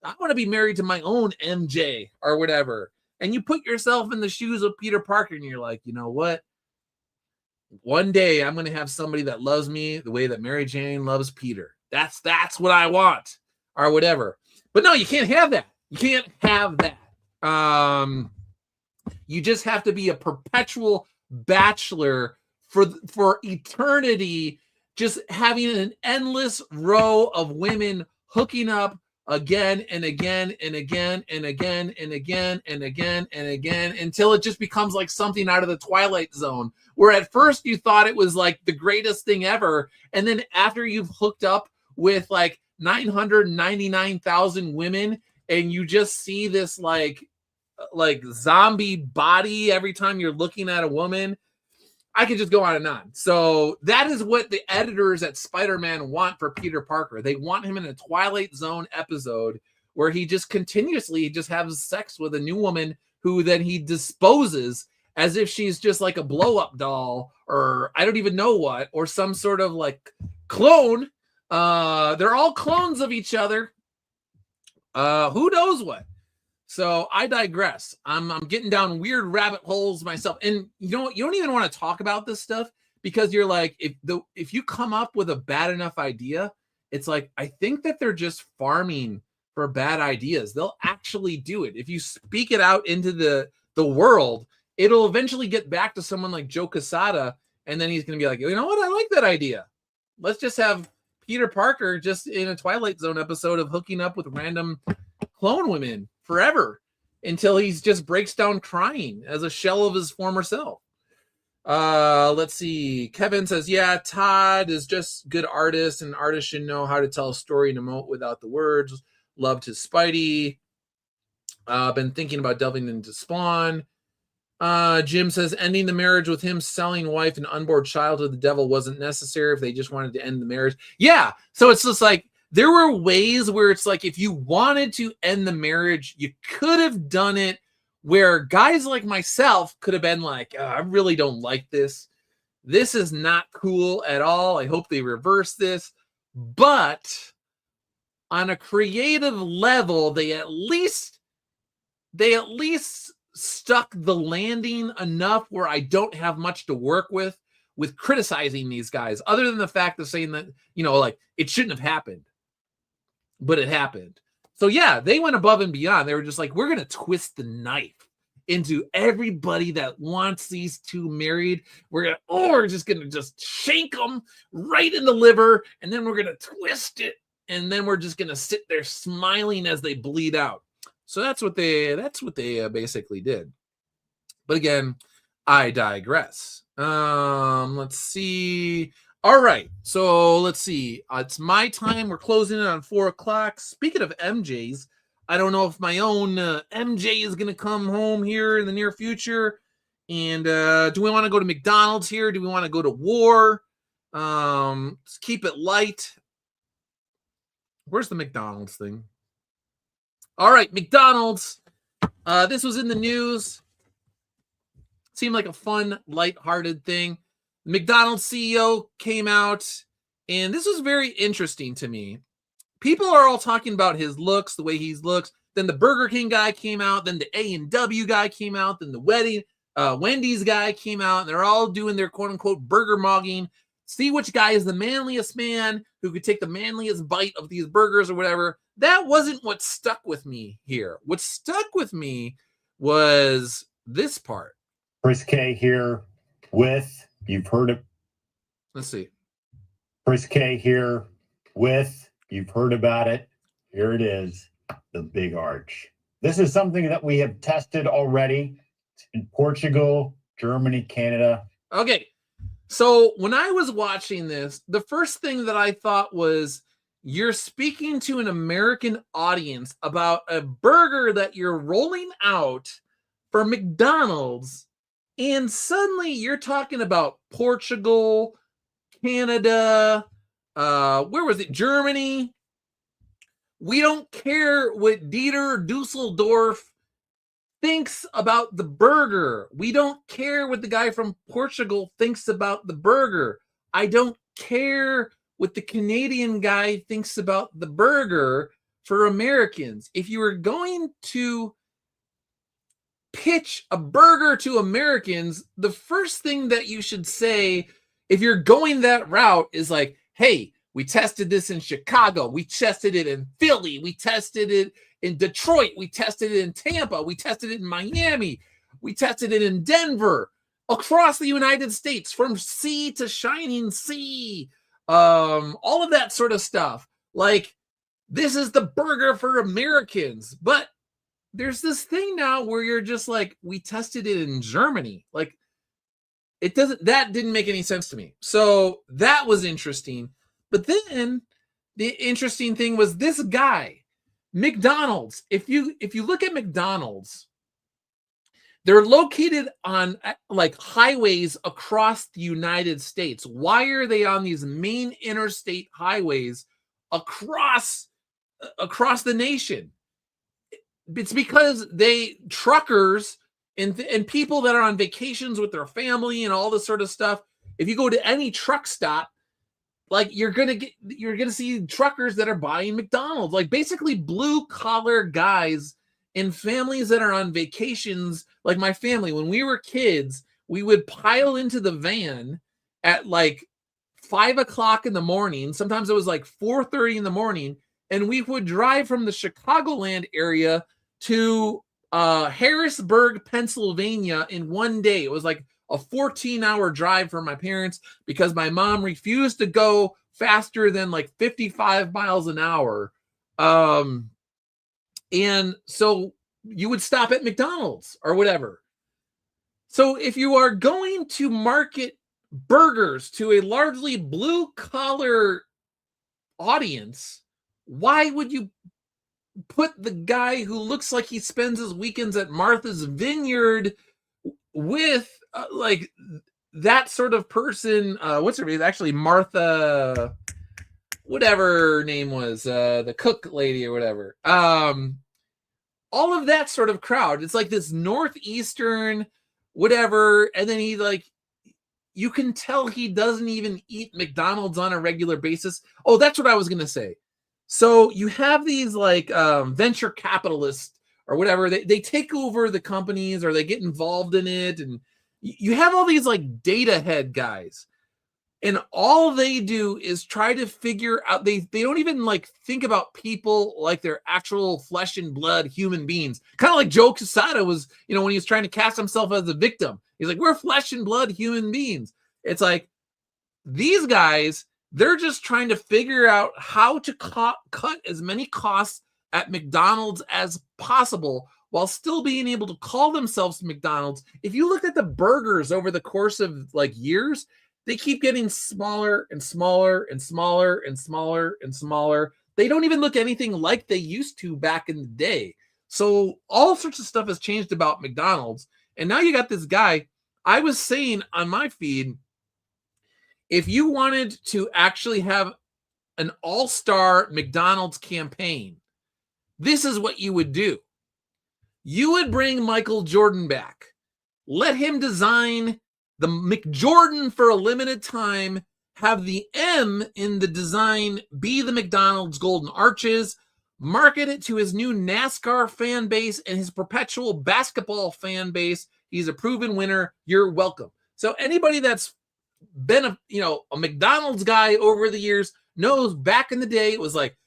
I want to be married to my own MJ or whatever. And you put yourself in the shoes of Peter Parker and you're like, you know what? One day I'm going to have somebody that loves me the way that Mary Jane loves Peter. That's what I want or whatever. But no, you can't have that. You can't have that. You just have to be a perpetual bachelor for eternity, just having an endless row of women hooking up again and again and again and again and again and again and again until it just becomes like something out of the Twilight Zone, where at first you thought it was like the greatest thing ever, and then after you've hooked up with like 999,000 women and you just see this like zombie body every time you're looking at a woman, I could just go on and on. So that is what the editors at Spider-Man want for Peter Parker. They want him in a Twilight Zone episode where he just continuously just has sex with a new woman who then he disposes as if she's just like a blow-up doll or I don't even know what, or some sort of like clone. They're all clones of each other. Who knows what? So I digress. I'm getting down weird rabbit holes myself. And you know what? You don't even want to talk about this stuff because you're like, if you come up with a bad enough idea, it's like, I think that they're just farming for bad ideas. They'll actually do it. If you speak it out into the world, it'll eventually get back to someone like Joe Quesada. And then he's going to be like, you know what? I like that idea. Let's just have Peter Parker just in a Twilight Zone episode of hooking up with random clone women forever until he just breaks down crying as a shell of his former self. Let's see. Kevin says, yeah, Todd is just good artist, and artists should know how to tell a story and emote without the words. Loved his Spidey. Been thinking about delving into Spawn. Jim says, ending the marriage with him selling wife and unborn child to the devil wasn't necessary if they just wanted to end the marriage. Yeah, so it's just like, there were ways where it's like, if you wanted to end the marriage, you could have done it where guys like myself could have been like, oh, I really don't like this. This is not cool at all. I hope they reverse this. But on a creative level, they at least stuck the landing enough where I don't have much to work with criticizing these guys, other than the fact of saying that, you know, like it shouldn't have happened. But it happened. So yeah, they went above and beyond. They were just like, we're going to twist the knife into everybody that wants these two married. We're just going to just shank them right in the liver. And then we're going to twist it. And then we're just going to sit there smiling as they bleed out. So that's what they basically did. But again, I digress. Let's see. All right, so let's see. It's my time. We're closing it on 4 o'clock. Speaking of MJs, I don't know if my own MJ is going to come home here in the near future. And do we want to go to McDonald's here? Do we want to go to war? Let's keep it light. Where's the McDonald's thing? All right, McDonald's. This was in the news. Seemed like a fun, lighthearted thing. McDonald's CEO came out, and this was very interesting to me. People are all talking about his looks, the way he looks. Then the Burger King guy came out. Then the A&W guy came out. Then the Wendy's guy came out. And they're all doing their quote-unquote burger mogging. See which guy is the manliest man who could take the manliest bite of these burgers or whatever. That wasn't what stuck with me here. What stuck with me was this part. Chris K here with... You've heard it. Let's see. Chris K here with, you've heard about it. Here it is, the Big Arch. This is something that we have tested already in Portugal, Germany, Canada. Okay. So when I was watching this, the first thing that I thought was, you're speaking to an American audience about a burger that you're rolling out for McDonald's. And suddenly you're talking about Portugal, Canada, where was it? Germany. We don't care what Dieter Dusseldorf thinks about the burger. We don't care what the guy from Portugal thinks about the burger. I don't care what the Canadian guy thinks about the burger for Americans. If you were going to pitch a burger to Americans, the first thing that you should say, if you're going that route, is like, hey, we tested this in Chicago. We tested it in Philly. We tested it in Detroit. We tested it in Tampa. We tested it in Miami. We tested it in Denver, across the United States, from sea to shining sea. All of that sort of stuff. Like, this is the burger for Americans. But there's this thing now where you're just like, we tested it in Germany. Like, that didn't make any sense to me. So that was interesting. But then the interesting thing was this guy, McDonald's. If you look at McDonald's, they're located on like highways across the United States. Why are they on these main interstate highways across the nation? It's because truckers and people that are on vacations with their family and all this sort of stuff. If you go to any truck stop, like you're gonna see truckers that are buying McDonald's, like basically blue collar guys and families that are on vacations. Like my family, when we were kids, we would pile into the van at like 5 o'clock in the morning. Sometimes it was like 4:30 in the morning, and we would drive from the Chicagoland area to Harrisburg, Pennsylvania in one day. It was like a 14-hour drive for my parents because my mom refused to go faster than like 55 miles an hour. And so you would stop at McDonald's or whatever. So if you are going to market burgers to a largely blue collar audience, why would you put the guy who looks like he spends his weekends at Martha's Vineyard with like that sort of person? What's her name? Actually, Martha, whatever her name was, the cook lady or whatever. All of that sort of crowd. It's like this Northeastern, whatever. And then he like, you can tell he doesn't even eat McDonald's on a regular basis. Oh, that's what I was going to say. So you have these like venture capitalists or whatever. They take over the companies or they get involved in it. And you have all these like data head guys. And all they do is try to figure out, they don't even like think about people like they're actual flesh and blood human beings. Kind of like Joe Quesada was, when he was trying to cast himself as a victim. He's like, we're flesh and blood human beings. It's like these guys, they're just trying to figure out how to cut as many costs at McDonald's as possible while still being able to call themselves McDonald's. If you look at the burgers over the course of like years, they keep getting smaller and smaller and smaller and smaller and smaller. They don't even look anything like they used to back in the day. So all sorts of stuff has changed about McDonald's. And now you got this guy. I was saying on my feed, if you wanted to actually have an all-star McDonald's campaign, this is what you would do. You would bring Michael Jordan back. Let him design the McJordan for a limited time, have the M in the design be the McDonald's Golden Arches, market it to his new NASCAR fan base and his perpetual basketball fan base. He's a proven winner. You're welcome. So anybody that's been a McDonald's guy over the years knows back in the day it was like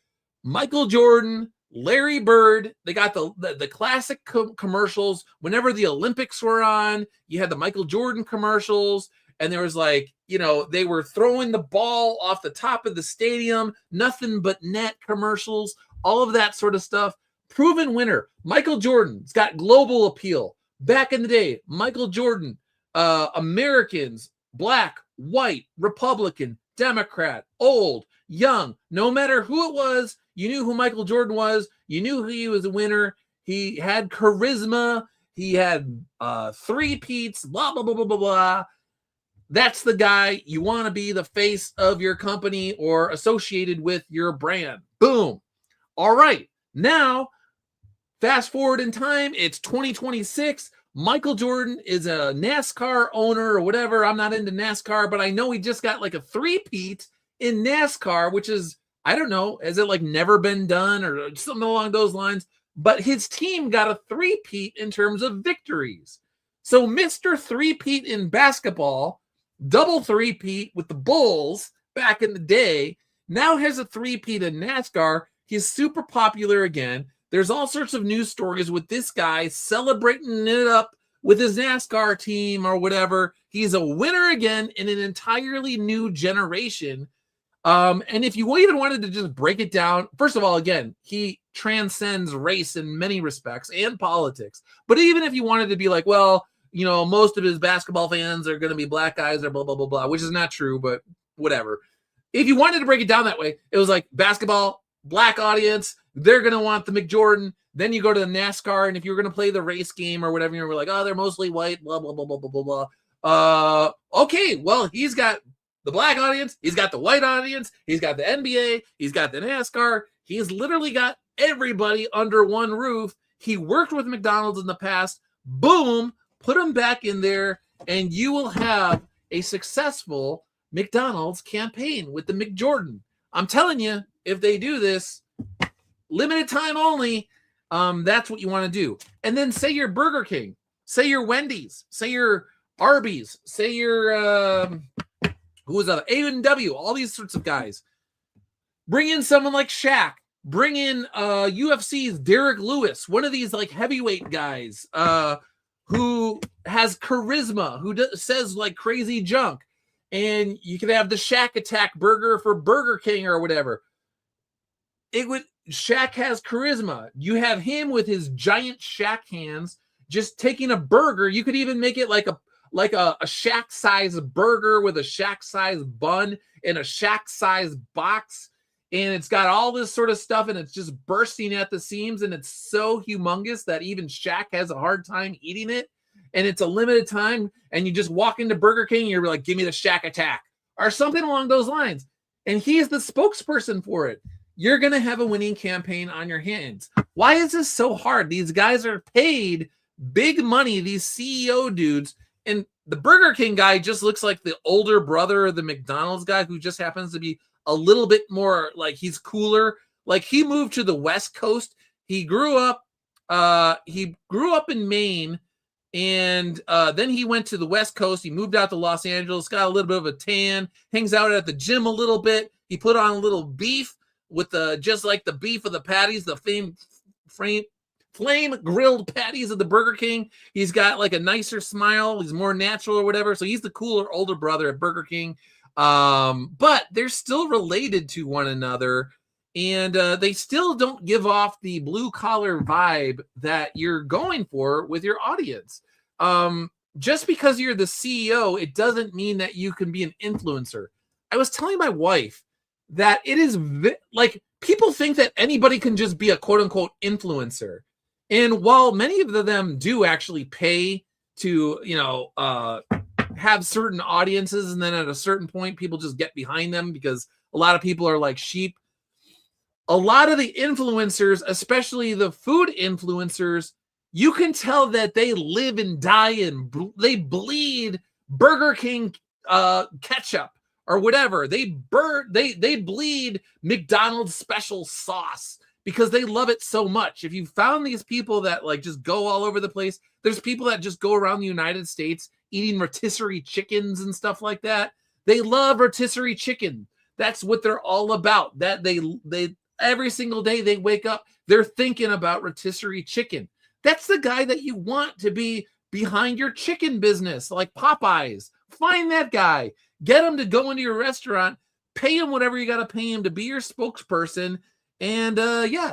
Michael Jordan, Larry Bird. They got the classic commercials whenever the Olympics were on. You had the Michael Jordan commercials, and there was like, they were throwing the ball off the top of the stadium, nothing but net commercials, all of that sort of stuff. Proven winner. Michael Jordan's got global appeal. Back in the day, Michael Jordan, Americans, black, white, Republican, Democrat, old, young, no matter who it was, you knew who Michael Jordan was. You knew he was a winner. He had charisma. He had three-peats, blah, blah, blah, blah, blah, blah. That's the guy. You want to be the face of your company or associated with your brand. Boom. All right. Now, fast forward in time. It's 2026. Michael Jordan is a NASCAR owner or whatever. I'm not into NASCAR, but I know he just got like a three-peat in NASCAR, which is, I don't know, has it like never been done or something along those lines? But his team got a three-peat in terms of victories. So Mr. Three-peat in basketball, double three-peat with the Bulls back in the day, now has a three-peat in NASCAR. He's super popular again. There's all sorts of news stories with this guy celebrating it up with his NASCAR team or whatever. He's a winner again in an entirely new generation. And if you even wanted to just break it down, first of all, again, he transcends race in many respects and politics. But even if you wanted to be like, well, you know, most of his basketball fans are going to be black guys or blah, blah, blah, blah, which is not true, but whatever. If you wanted to break it down that way, it was like basketball, black audience, they're going to want the McJordan. Then you go to the NASCAR, and if you're going to play the race game or whatever, you're like, oh, they're mostly white, blah, blah, blah, blah, blah, blah, blah. Okay, well, he's got the black audience, he's got the white audience, he's got the NBA, he's got the NASCAR. He's literally got everybody under one roof. He worked with McDonald's in the past. Boom, put him back in there, and you will have a successful McDonald's campaign with the McJordan. I'm telling you, if they do this, limited time only, that's what you want to do. And then say you're Burger King, say you're Wendy's, say you're Arby's, say you're who was that? A&W, all these sorts of guys. Bring in someone like Shaq. Bring in UFC's Derek Lewis, one of these like heavyweight guys who has charisma, who says like crazy junk. And you could have the Shaq Attack burger for Burger King or whatever. Shaq has charisma. You have him with his giant Shaq hands just taking a burger. You could even make it like a Shaq size burger with a Shaq size bun in a Shaq size box. And it's got all this sort of stuff, and it's just bursting at the seams, and it's so humongous that even Shaq has a hard time eating it. And it's a limited time, and you just walk into Burger King, and you're like, give me the Shaq Attack, or something along those lines. And he's the spokesperson for it. You're going to have a winning campaign on your hands. Why is this so hard? These guys are paid big money, these CEO dudes, and the Burger King guy just looks like the older brother of the McDonald's guy who just happens to be a little bit more like he's cooler. Like he moved to the West Coast. He grew up in Maine, and then he went to the West Coast. He moved out to Los Angeles, got a little bit of a tan, hangs out at the gym a little bit. He put on a little beef with just like the beef of the patties, the flame grilled patties of the Burger King. He's got like a nicer smile. He's more natural or whatever. So he's the cooler older brother at Burger King. But they're still related to one another, and they still don't give off the blue collar vibe that you're going for with your audience. Just because you're the CEO, it doesn't mean that you can be an influencer. I was telling my wife that it is like people think that anybody can just be a quote unquote influencer. And while many of them do actually pay to, have certain audiences, and then at a certain point people just get behind them because a lot of people are like sheep. A lot of the influencers, especially the food influencers, you can tell that they live and die and they bleed Burger King ketchup or whatever. They bleed McDonald's special sauce because they love it so much. If you found these people that like just go all over the place, there's people that just go around the United States eating rotisserie chickens and stuff like that. They love rotisserie chicken. That's what they're all about. That they every single day they wake up, they're thinking about rotisserie chicken. That's the guy that you want to be behind your chicken business, like Popeyes. Find that guy. Get him to go into your restaurant. Pay him whatever you got to pay him to be your spokesperson. And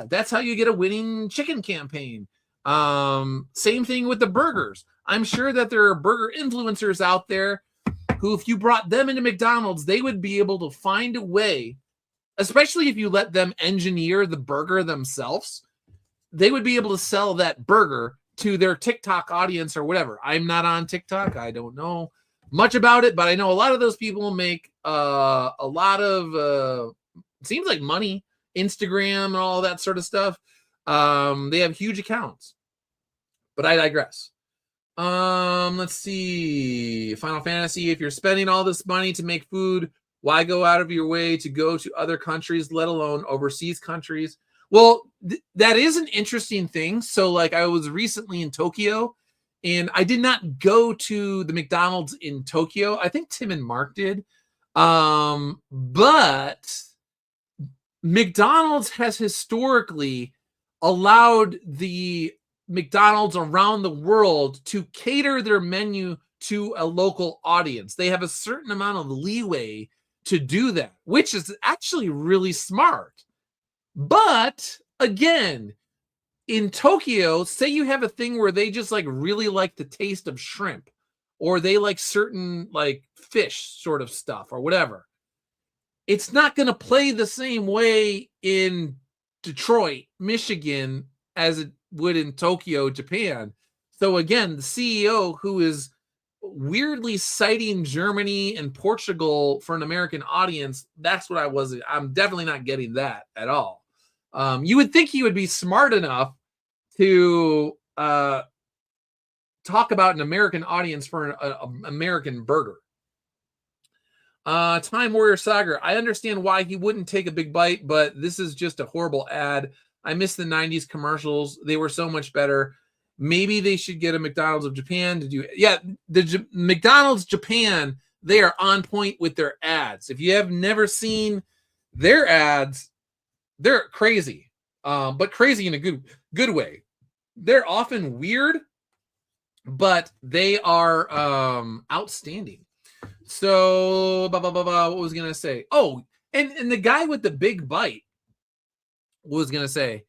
that's how you get a winning chicken campaign. Same thing with the burgers. I'm sure that there are burger influencers out there who, if you brought them into McDonald's, they would be able to find a way, especially if you let them engineer the burger themselves, they would be able to sell that burger to their TikTok audience or whatever. I'm not on TikTok. I don't know much about it, but I know a lot of those people make a lot of, it seems like money, Instagram and all that sort of stuff. They have huge accounts, but I digress. Let's see. Final Fantasy. If you're spending all this money to make food, why go out of your way to go to other countries, let alone overseas countries? Well, that is an interesting thing. So like I was recently in Tokyo, and I did not go to the McDonald's in Tokyo. I think Tim and Mark did. But McDonald's has historically allowed the McDonald's around the world to cater their menu to a local audience. They have a certain amount of leeway to do that, which is actually really smart. But again, in Tokyo, say you have a thing where they just like really like the taste of shrimp, or they like certain like fish sort of stuff or whatever. It's not going to play the same way in Detroit, Michigan, as it would in Tokyo, Japan. So again, the CEO, who is weirdly citing Germany and Portugal for an American audience, that's what I'm definitely not getting that at all. You would think he would be smart enough to talk about an American audience for an American burger. Time Warrior Saga. I understand why he wouldn't take a big bite, but this is just a horrible ad. I miss the 90s commercials. They were so much better. Maybe they should get a McDonald's of Japan to do it. Yeah, McDonald's Japan, they are on point with their ads. If you have never seen their ads, they're crazy, but crazy in a good way. They're often weird, but they are outstanding. So, what was going to say? Oh, and the guy with the big bite was going to say,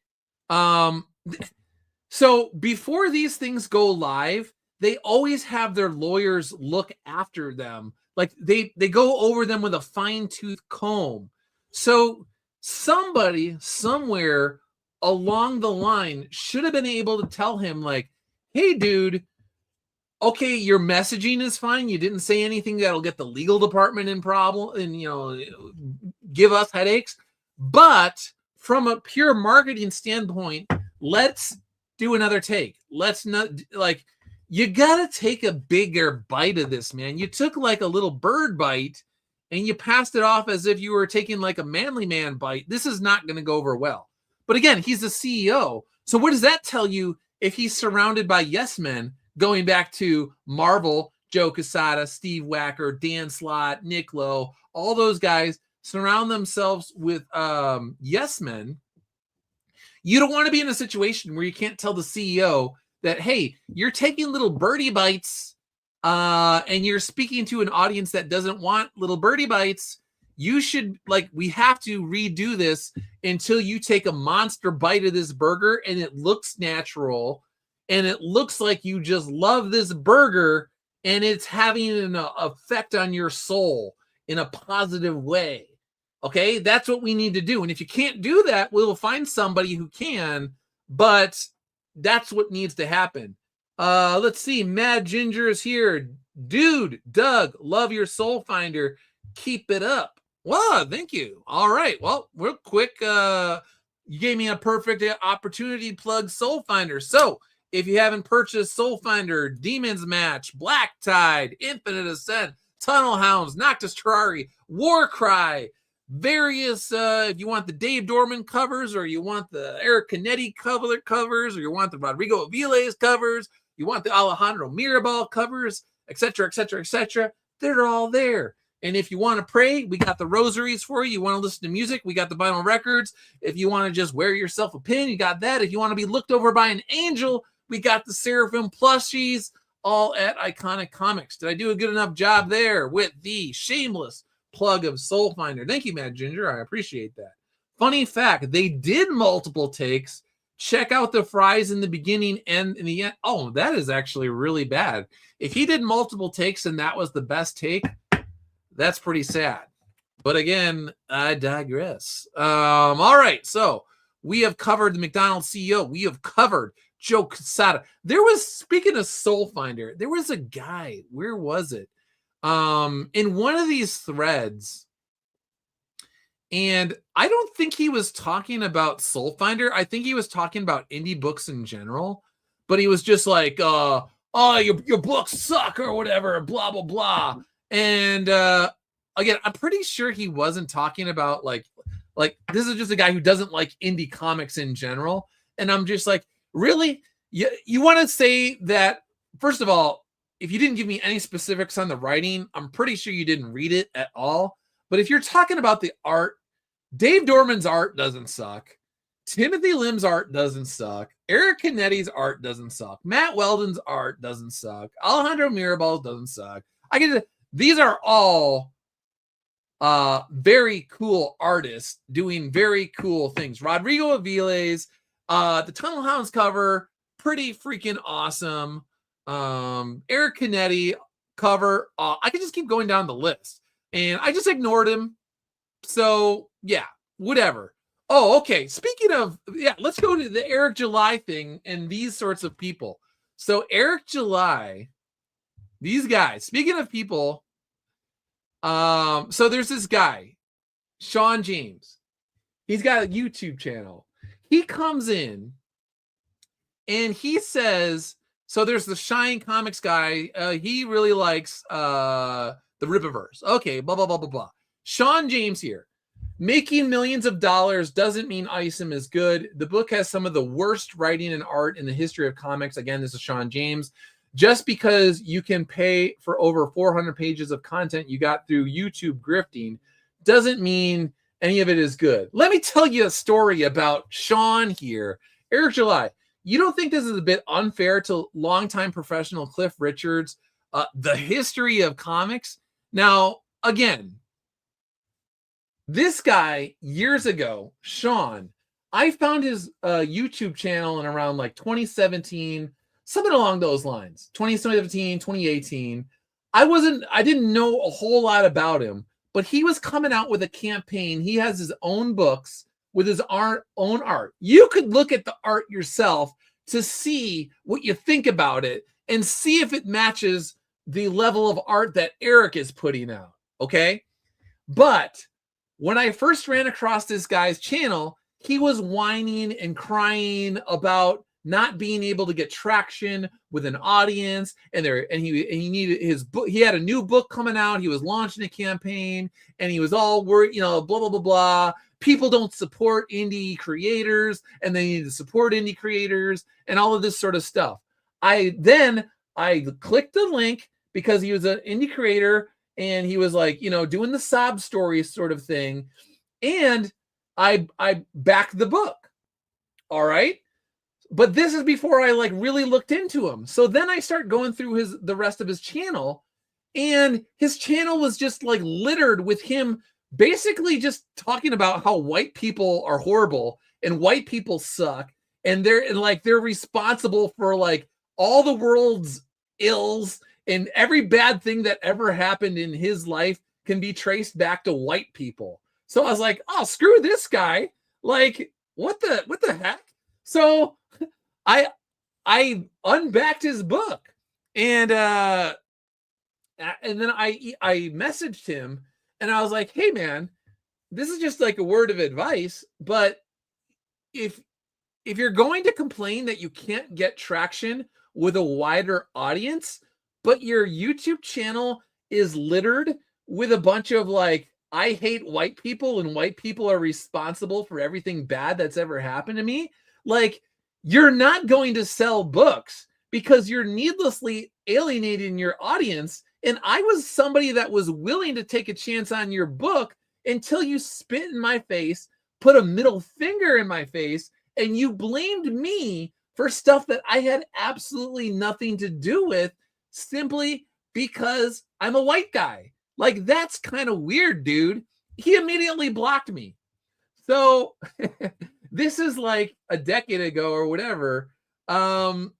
so before these things go live, they always have their lawyers look after them. Like they go over them with a fine-tooth comb. So somebody somewhere along the line should have been able to tell him, like, hey, dude, okay, your messaging is fine. You didn't say anything that'll get the legal department in problem and, give us headaches. But from a pure marketing standpoint, let's do another take. Let's not, like, you got to take a bigger bite of this, man. You took like a little bird bite and you passed it off as if you were taking like a manly man bite. This is not going to go over well. But again, he's the CEO. So what does that tell you if he's surrounded by yes men, going back to Marvel, Joe Quesada, Steve Wacker, Dan Slott, Nick Lowe, all those guys surround themselves with yes men? You don't want to be in a situation where you can't tell the CEO that, hey, you're taking little birdie bites and you're speaking to an audience that doesn't want little birdie bites. You should, we have to redo this until you take a monster bite of this burger and it looks natural and it looks like you just love this burger and it's having an effect on your soul in a positive way. Okay, that's what we need to do. And if you can't do that, we'll find somebody who can, but that's what needs to happen. Let's see. Mad Ginger is here. Dude, Doug, love your Soul Finder. Keep it up. Well, thank you. All right. Well, real quick, you gave me a perfect opportunity to plug Soul Finder. So if you haven't purchased Soul Finder, Demon's Match, Black Tide, Infinite Ascent, Tunnel Hounds, Noctis Terrari, Warcry, various, if you want the Dave Dorman covers, or you want the Eric Canetti covers, or you want the Rodrigo Aviles covers, you want the Alejandro Mirabal covers, etc., etc., etc., they're all there. And if you want to pray, we got the rosaries for you. You want to listen to music, we got the vinyl records. If you want to just wear yourself a pin, you got that. If you want to be looked over by an angel, we got the Seraphim plushies, all at Iconic Comics. Did I do a good enough job there with the shameless plug of Soul Finder? Thank you, Mad Ginger. I appreciate that. Funny fact, they did multiple takes. Check out the fries in the beginning and in the end. Oh, that is actually really bad. If he did multiple takes and that was the best take, that's pretty sad. But again, I digress. All right, so we have covered the McDonald's CEO. We have covered Joe Quesada. There was, speaking of Soul Finder, there was a guy. Where was it? In one of these threads, and I don't think he was talking about Soul Finder. I think he was talking about indie books in general, but he was just like, oh, your books suck or whatever, blah, blah, blah. And again, I'm pretty sure he wasn't talking about like this is just a guy who doesn't like indie comics in general. And I'm just like, really? You want to say that, first of all, if you didn't give me any specifics on the writing, I'm pretty sure you didn't read it at all. But if you're talking about the art, Dave Dorman's art doesn't suck. Timothy Lim's art doesn't suck. Eric Canetti's art doesn't suck. Matt Weldon's art doesn't suck. Alejandro Mirabal's doesn't suck. These are all very cool artists doing very cool things. Rodrigo Aviles, the Tunnel Hounds cover, pretty freaking awesome. Eric Canetti cover. I could just keep going down the list, and I just ignored him. So yeah, whatever. Oh, okay. Speaking of, yeah, let's go to the Eric July thing and these sorts of people. So Eric July, these guys, speaking of people, so there's this guy, Sean James. He's got a YouTube channel. He comes in and he says, so there's the Shine Comics guy. He really likes the Rippaverse. Okay, blah, blah, blah, blah, blah. Sean James here. Making millions of dollars doesn't mean ISM is good. The book has some of the worst writing and art in the history of comics. Again, this is Sean James. Just because you can pay for over 400 pages of content you got through YouTube grifting doesn't mean any of it is good. Let me tell you a story about Sean here. Eric July, you don't think this is a bit unfair to longtime professional Cliff Richards, the history of comics? Now, again, this guy, years ago, Sean, I found his YouTube channel in around like 2017, something along those lines, 2017, 2018. I didn't know a whole lot about him, but he was coming out with a campaign. He has his own books with his own art. You could look at the art yourself to see what you think about it and see if it matches the level of art that Eric is putting out, okay? But when I first ran across this guy's channel, he was whining and crying about not being able to get traction with an audience, and he needed his book. He had a new book coming out. He was launching a campaign, and he was all worried, blah blah blah blah. People don't support indie creators, and they need to support indie creators, and all of this sort of stuff. I clicked the link because he was an indie creator. And he was like, doing the sob story sort of thing. And I backed the book. All right. But this is before I like really looked into him. So then I start going through the rest of his channel. And his channel was just like littered with him basically just talking about how white people are horrible and white people suck. And they're responsible for like all the world's ills. And every bad thing that ever happened in his life can be traced back to white people. So I was like, oh, screw this guy. Like, what the heck? So I unbacked his book. And then I messaged him and I was like, hey man, this is just like a word of advice. But if you're going to complain that you can't get traction with a wider audience, but your YouTube channel is littered with a bunch of like, I hate white people and white people are responsible for everything bad that's ever happened to me. Like, you're not going to sell books because you're needlessly alienating your audience. And I was somebody that was willing to take a chance on your book until you spit in my face, put a middle finger in my face, and you blamed me for stuff that I had absolutely nothing to do with, simply because I'm a white guy. Like, that's kind of weird, dude. He immediately blocked me. So this is like a decade ago or whatever. And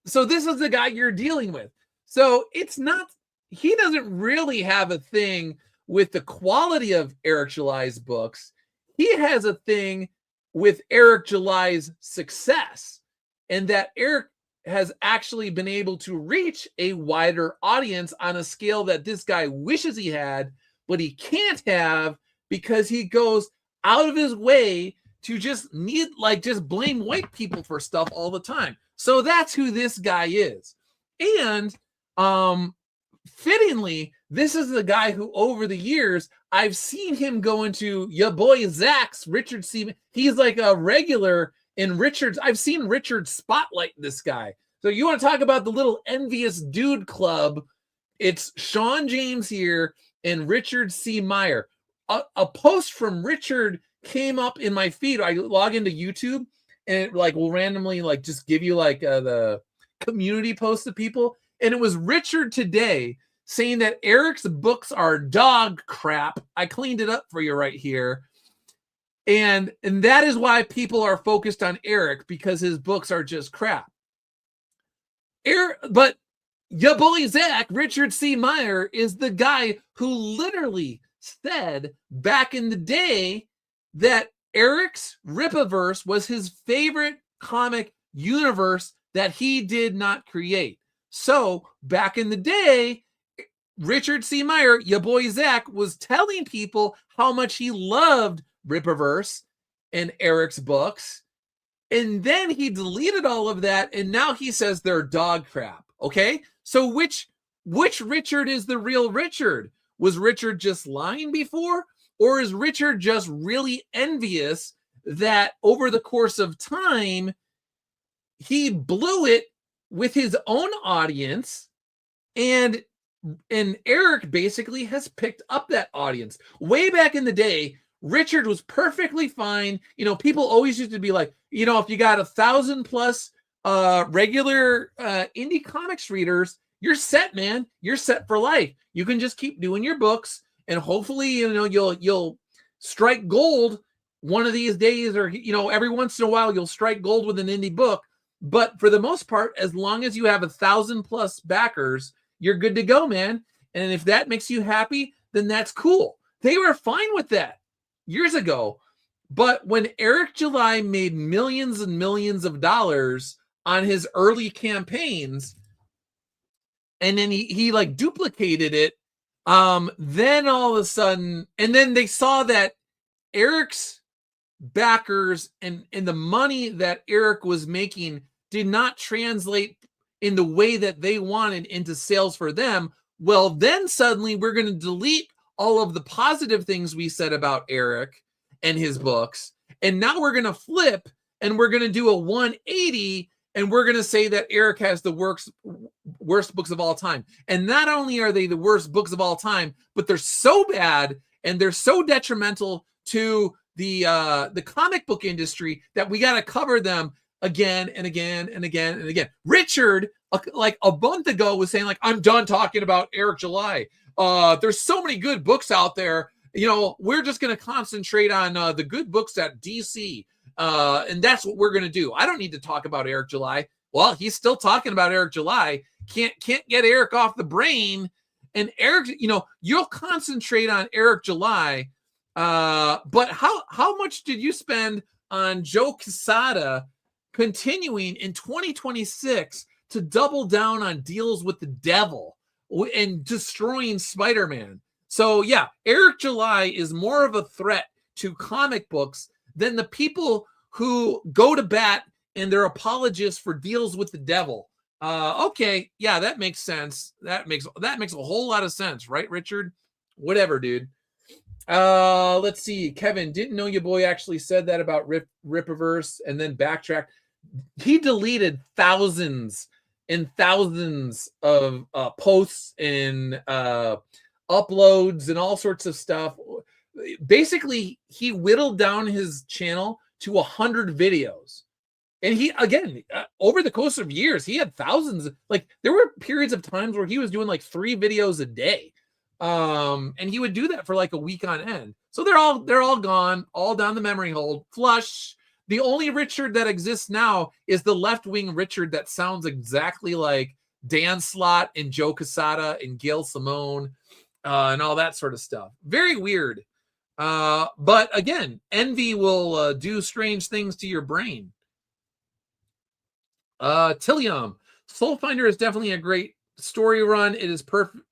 so this is the guy you're dealing with. So he doesn't really have a thing with the quality of Eric July's books. He has a thing with Eric July's success, and that Eric has actually been able to reach a wider audience on a scale that this guy wishes he had, but he can't have because he goes out of his way to just blame white people for stuff all the time. So that's who this guy is. And fittingly, this is the guy who over the years, I've seen him go into your boy Zach's Richard C. He's like a regular in Richard's. I've seen Richard spotlight this guy. So you want to talk about the little envious dude club? It's Sean James here and Richard C. Meyer. A post from Richard came up in my feed. I log into YouTube and it like will randomly like just give you like the community posts of people. And it was Richard today saying that Eric's books are dog crap. I cleaned it up for you right here. And that is why people are focused on Eric, because his books are just crap. But your boy Zach, Richard C. Meyer, is the guy who literally said back in the day that Eric's Rippaverse was his favorite comic universe that he did not create. So back in the day, Richard C. Meyer, your boy Zach, was telling people how much he loved Rippaverse and Eric's books. And then he deleted all of that, and now he says they're dog crap. Okay? So which Richard is the real Richard? Was Richard just lying before? Or is Richard just really envious that over the course of time, he blew it with his own audience, and Eric basically has picked up that audience? Way back in the day, Richard was perfectly fine. You know, people always used to be like, you know, if you got 1,000 plus regular indie comics readers, you're set, man. You're set for life. You can just keep doing your books, and hopefully, you know, you'll strike gold one of these days, or, you know, every once in a while you'll strike gold with an indie book. But for the most part, as long as you have 1,000 plus backers, you're good to go, man. And if that makes you happy, then that's cool. They were fine with that years ago. But when Eric July made millions and millions of dollars on his early campaigns, and then he like duplicated it, then all of a sudden, and then they saw that Eric's backers and the money that Eric was making did not translate in the way that they wanted into sales for them. Well, then suddenly we're going to delete all of the positive things we said about Eric and his books, and now we're going to flip, and we're going to do a 180, and we're going to say that Eric has the worst books of all time. And not only are they the worst books of all time, but they're so bad and they're so detrimental to the comic book industry that we got to cover them again and again and again and again. Richard, like a month ago, was saying, like, I'm done talking about Eric July. There's so many good books out there. You know, we're just going to concentrate on the good books at DC. And that's what we're going to do. I don't need to talk about Eric July. Well, he's still talking about Eric July. Can't get Eric off the brain. And Eric, you know, you'll concentrate on Eric July. But how much did you spend on Joe Quesada continuing in 2026 to double down on deals with the devil and destroying Spider-Man? So yeah, Eric July is more of a threat to comic books than the people who go to bat and they're apologists for deals with the devil. Okay, yeah, that makes sense. That makes a whole lot of sense, right, Richard? Whatever, dude. Let's see. Kevin, didn't know your boy actually said that about Rippaverse and then backtracked. He deleted thousands and thousands of posts and uploads and all sorts of stuff. Basically, he whittled down his channel to 100 videos. And he, again, over the course of years, he had thousands. Like, there were periods of times where he was doing like 3 videos a day. And he would do that for like a week on end. So they're all gone, all down the memory hole, flush. The only Richard that exists now is the left-wing Richard that sounds exactly like Dan Slott and Joe Quesada and Gail Simone and all that sort of stuff. Very weird. But again, envy will do strange things to your brain. Tillium, Soulfinder is definitely a great story run. It is perfect.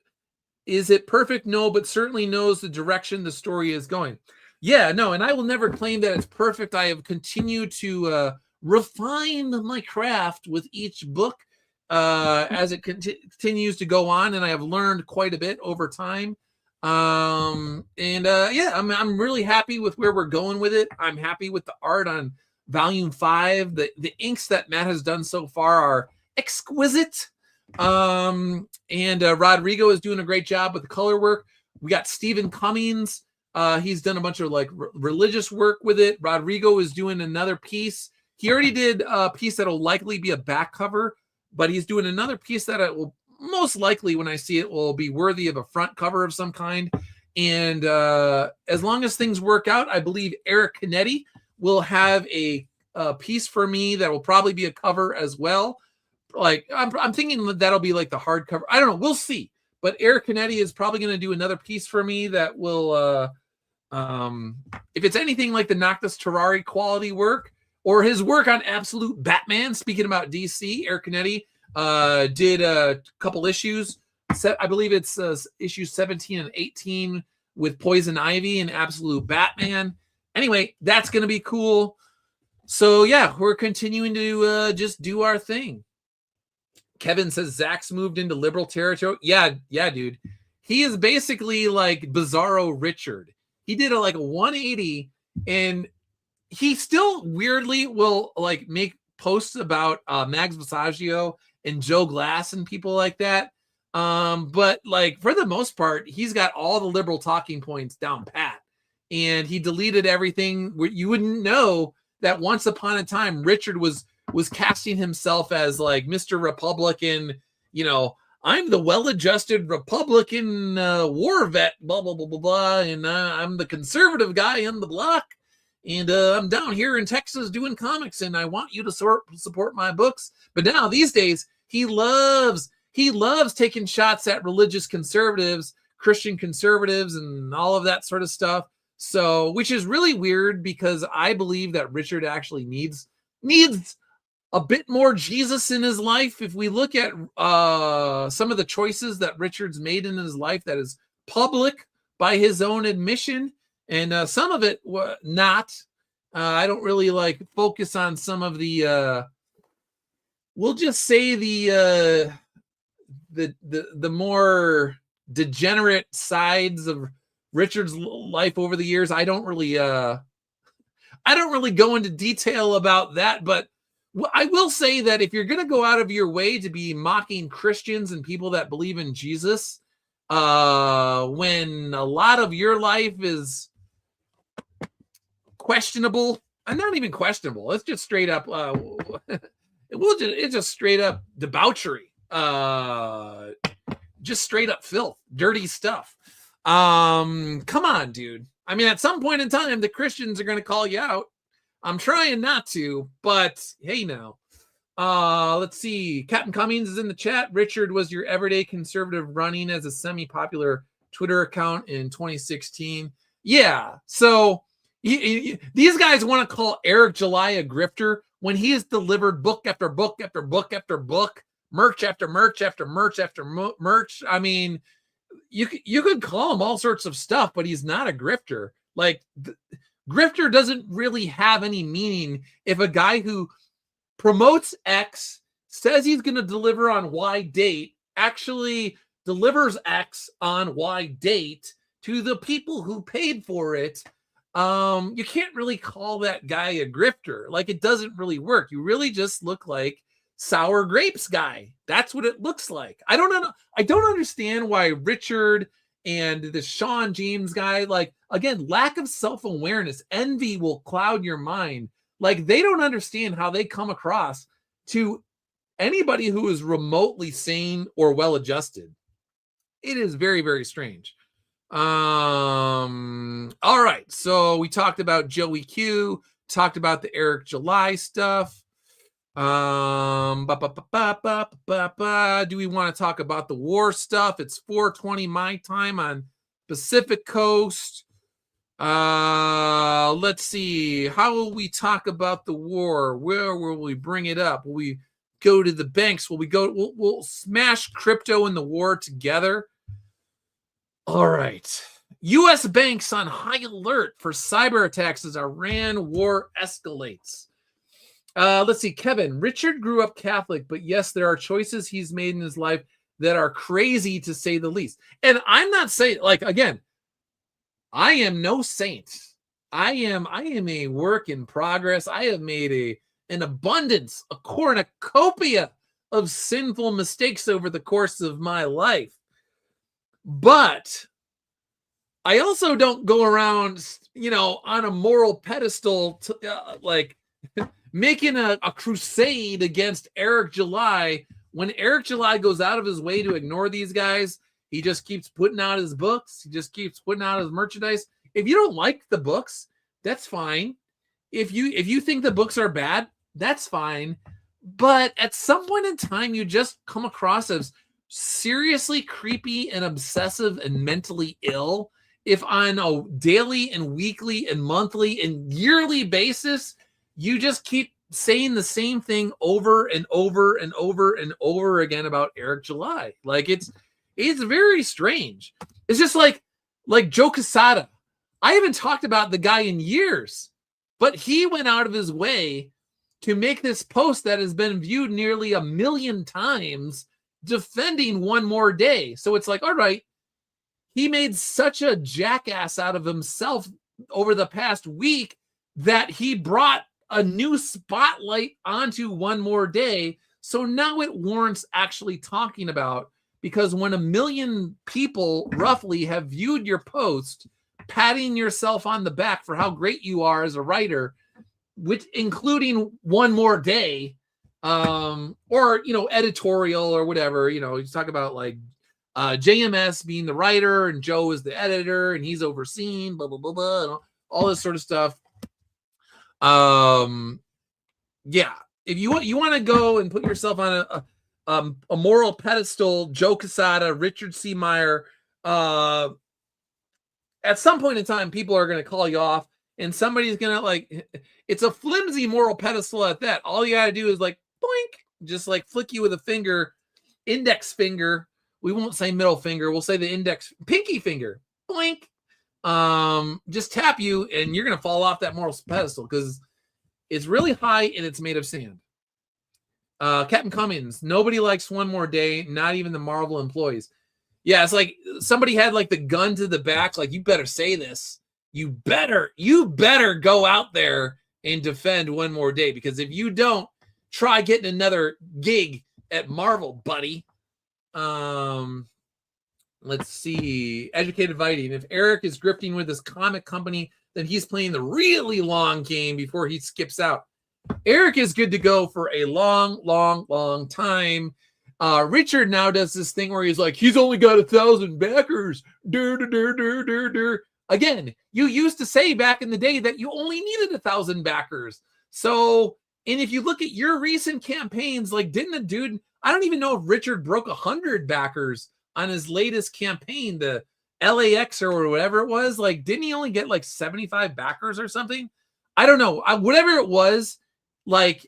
Is it perfect? No, but certainly knows the direction the story is going. Yeah, no, and I will never claim that it's perfect. I have continued to refine my craft with each book as it continues to go on, and I have learned quite a bit over time. Yeah, I'm really happy with where we're going with it. I'm happy with the art on Volume 5. The inks that Matt has done so far are exquisite. Rodrigo is doing a great job with the color work. We got Stephen Cummings. He's done a bunch of like religious work with it. Rodrigo is doing another piece. He already did a piece that'll likely be a back cover, but he's doing another piece that it will most likely when I see it will be worthy of a front cover of some kind. And as long as things work out, I believe Eric Canetti will have a piece for me that will probably be a cover as well. Like I'm thinking that'll be like the hardcover. I don't know. We'll see. But Eric Canetti is probably going to do another piece for me that will, if it's anything like the Noctis Terrari quality work or his work on Absolute Batman, speaking about DC, Eric Canetti did a couple issues. I believe it's issues 17 and 18 with Poison Ivy and Absolute Batman. Anyway, that's going to be cool. So, yeah, we're continuing to just do our thing. Kevin says Zach's moved into liberal territory. Yeah, dude. He is basically like Bizarro Richard. He did a 180, and he still weirdly will like make posts about Mags Visaggio and Joe Glass and people like that. But like for the most part, he's got all the liberal talking points down pat, and he deleted everything. You wouldn't know that once upon a time Richard was casting himself as like Mr. Republican, I'm the well-adjusted Republican war vet, blah, blah, blah, blah, blah, and I'm the conservative guy on the block, and I'm down here in Texas doing comics, and I want you to support my books. But now, these days, he loves taking shots at religious conservatives, Christian conservatives, and all of that sort of stuff. So, which is really weird because I believe that Richard actually needs a bit more Jesus in his life. If we look at some of the choices that Richard's made in his life that is public by his own admission, and some of it not. I don't really like focus on some of the we'll just say the more degenerate sides of Richard's life over the years. I don't really go into detail about that, but I will say that if you're going to go out of your way to be mocking Christians and people that believe in Jesus, when a lot of your life is questionable, and not even questionable, it's just straight up, it's just straight up debauchery, just straight up filth, dirty stuff. Come on, dude. I mean, at some point in time, the Christians are going to call you out. I'm trying not to, but hey now. Let's see. Captain Cummings is in the chat. Richard was your everyday conservative running as a semi-popular Twitter account in 2016. Yeah. So these guys want to call Eric July a grifter when he has delivered book after book after book after book, merch after merch after merch after merch. I mean, you could call him all sorts of stuff, but he's not a grifter. Like, grifter doesn't really have any meaning if a guy who promotes X, says he's going to deliver on Y date, actually delivers X on Y date to the people who paid for it. You can't really call that guy a grifter. Like, it doesn't really work. You really just look like sour grapes guy. That's what it looks like. I don't know. I don't understand why Richard and the Sean James guy, like, again, lack of self-awareness, envy will cloud your mind. Like, they don't understand how they come across to anybody who is remotely sane or well-adjusted. It is very, very strange. All right. So we talked about Joey Q, talked about the Eric July stuff. Do we want to talk about the war stuff? It's 4:20 my time on Pacific Coast. Let's see. How will we talk about the war? Where will we bring it up? Will we go to the banks? We'll smash crypto and the war together. All right. U.S. banks on high alert for cyber attacks as Iran war escalates. Let's see, Kevin. Richard grew up Catholic, but yes, there are choices he's made in his life that are crazy to say the least. And I'm not saying, like, again, I am no saint. I am a work in progress. I have made an abundance, a cornucopia of sinful mistakes over the course of my life. But I also don't go around, on a moral pedestal, making a crusade against Eric July when Eric July goes out of his way to ignore these guys, he just keeps putting out his books. He just keeps putting out his merchandise. If you don't like the books, that's fine. If you think the books are bad, that's fine. But at some point in time, you just come across as seriously creepy and obsessive and mentally ill if on a daily and weekly and monthly and yearly basis, you just keep saying the same thing over and over and over and over again about Eric July. Like it's very strange. It's just like Joe Quesada. I haven't talked about the guy in years, but he went out of his way to make this post that has been viewed nearly 1 million times defending One More Day. So it's like, all right, he made such a jackass out of himself over the past week that he brought a new spotlight onto One More Day. So now it warrants actually talking about, because when 1 million people roughly have viewed your post, patting yourself on the back for how great you are as a writer, which including One More Day, or, editorial or whatever, you talk about like JMS being the writer and Joe is the editor and he's overseeing blah, blah, blah, blah, and all this sort of stuff. Yeah, if you want to go and put yourself on a moral pedestal, Joe Quesada, Richard C. Meyer, at some point in time, people are going to call you off and somebody's going to it's a flimsy moral pedestal at that. All you got to do is like, boink, just like flick you with a index finger. We won't say middle finger. We'll say the pinky finger, boink. Just tap you and you're going to fall off that moral pedestal because it's really high and it's made of sand. Captain Cummings, nobody likes One More Day, not even the Marvel employees. Yeah, it's like somebody had like the gun to the back, like, you better say this. You better go out there and defend One More Day, because if you don't, try getting another gig at Marvel, buddy. Let's see. Educated Fighting. If Eric is grifting with his comic company, then he's playing the really long game before he skips out. Eric is good to go for a long, long, long time. Richard now does this thing where he's like, he's only got 1,000 backers. Again, you used to say back in the day that you only needed 1,000 backers. So, and if you look at your recent campaigns, like, didn't a dude, I don't even know if Richard broke 100 backers on his latest campaign, the LAX or whatever it was. Like, didn't he only get like 75 backers or something? I don't know. Whatever it was, like,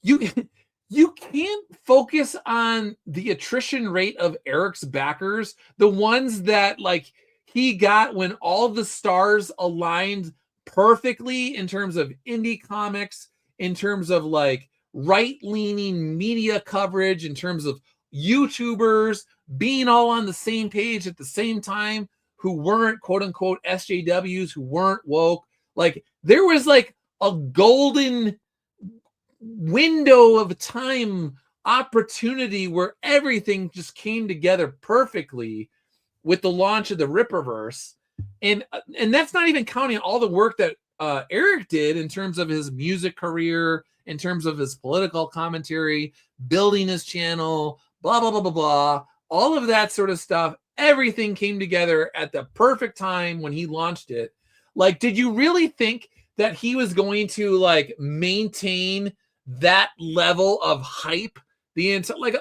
you can't focus on the attrition rate of Eric's backers, the ones that like he got when all the stars aligned perfectly in terms of indie comics, in terms of like right-leaning media coverage, in terms of YouTubers being all on the same page at the same time, who weren't quote unquote SJWs, who weren't woke. Like, there was like a golden window of time opportunity where everything just came together perfectly with the launch of the Ripperverse. And that's not even counting all the work that Eric did in terms of his music career, in terms of his political commentary, building his channel, blah, blah, blah, blah, blah. All of that sort of stuff. Everything came together at the perfect time when he launched it. Like, did you really think that he was going to like maintain that level of hype the entire, like,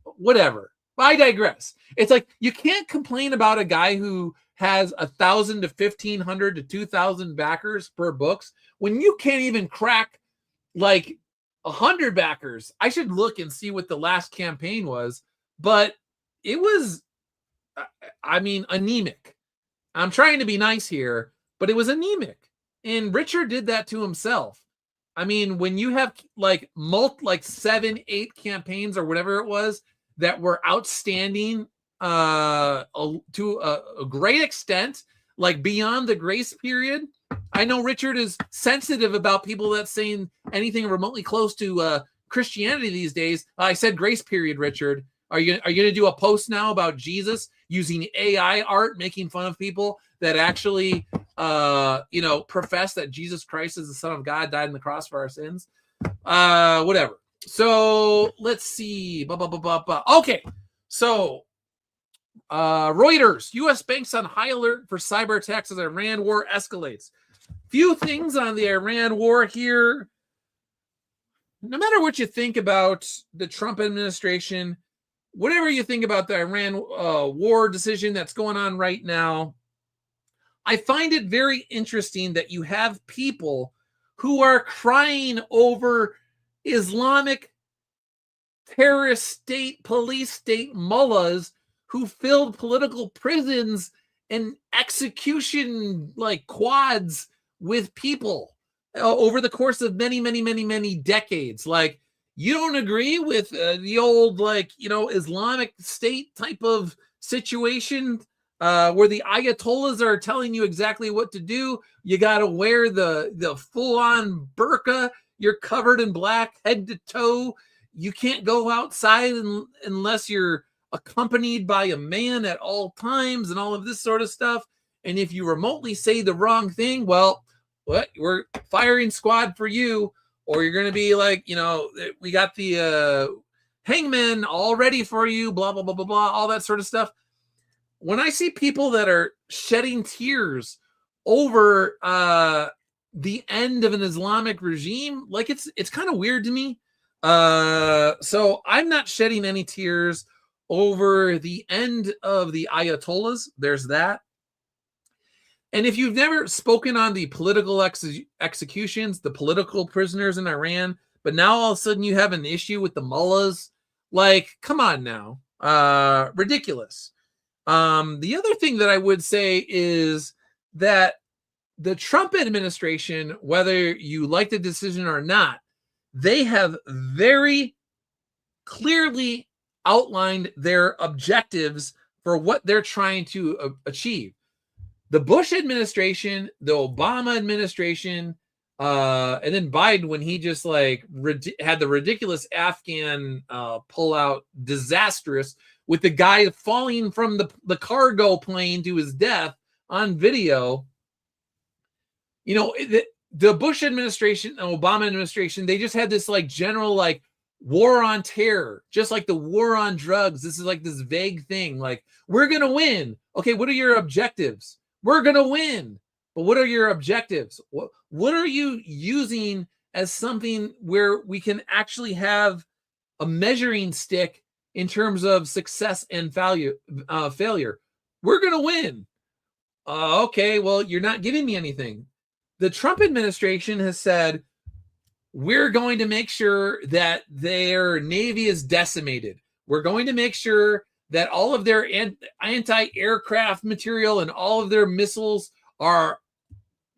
whatever. I digress. It's like, you can't complain about a guy who has 1,000 to 1,500 to 2,000 backers per books when you can't even crack like 100 backers. I should look and see what the last campaign was, but it was, I mean, anemic. I'm trying to be nice here, but it was anemic. And Richard did that to himself. I mean, when you have like 7, 8 campaigns or whatever it was that were outstanding to a great extent, like beyond the grace period. I know Richard is sensitive about people that saying anything remotely close to Christianity these days. I said grace period, Richard. Are you going to do a post now about Jesus using AI art, making fun of people that actually, profess that Jesus Christ is the Son of God, died on the cross for our sins? Whatever. So let's see. Okay. So Reuters, U.S. banks on high alert for cyber attacks as Iran war escalates. Few things on the Iran war here. No matter what you think about the Trump administration, whatever you think about the Iran war decision that's going on right now, I find it very interesting that you have people who are crying over Islamic terrorist state, police state mullahs who filled political prisons and execution like quads with people over the course of many decades. Like, you don't agree with the old, like, Islamic state type of situation where the ayatollahs are telling you exactly what to do. You got to wear the full-on burqa. You're covered in black head to toe. You can't go outside unless you're accompanied by a man at all times and all of this sort of stuff. And if you remotely say the wrong thing, well, what? We're firing squad for you, or you're going to be like, we got the hangman all ready for you, blah, blah, blah, blah, blah, all that sort of stuff. When I see people that are shedding tears over the end of an Islamic regime, like, it's kind of weird to me. So I'm not shedding any tears over the end of the Ayatollahs. There's that. And if you've never spoken on the political executions, the political prisoners in Iran, but now all of a sudden you have an issue with the mullahs, like, come on now. Ridiculous. The other thing that I would say is that the Trump administration, whether you like the decision or not, they have very clearly outlined their objectives for what they're trying to achieve. The Bush administration, the Obama administration, and then Biden, when he just like had the ridiculous Afghan pullout, disastrous, with the guy falling from the cargo plane to his death on video. The Bush administration and Obama administration, they just had this like general like war on terror, just like the war on drugs. This is like this vague thing, like, we're going to win. Okay, what are your objectives? We're going to win. But what are your objectives? What are you using as something where we can actually have a measuring stick in terms of success and failure? We're going to win. Okay, well, you're not giving me anything. The Trump administration has said, we're going to make sure that their Navy is decimated. We're going to make sure that all of their anti-aircraft material and all of their missiles are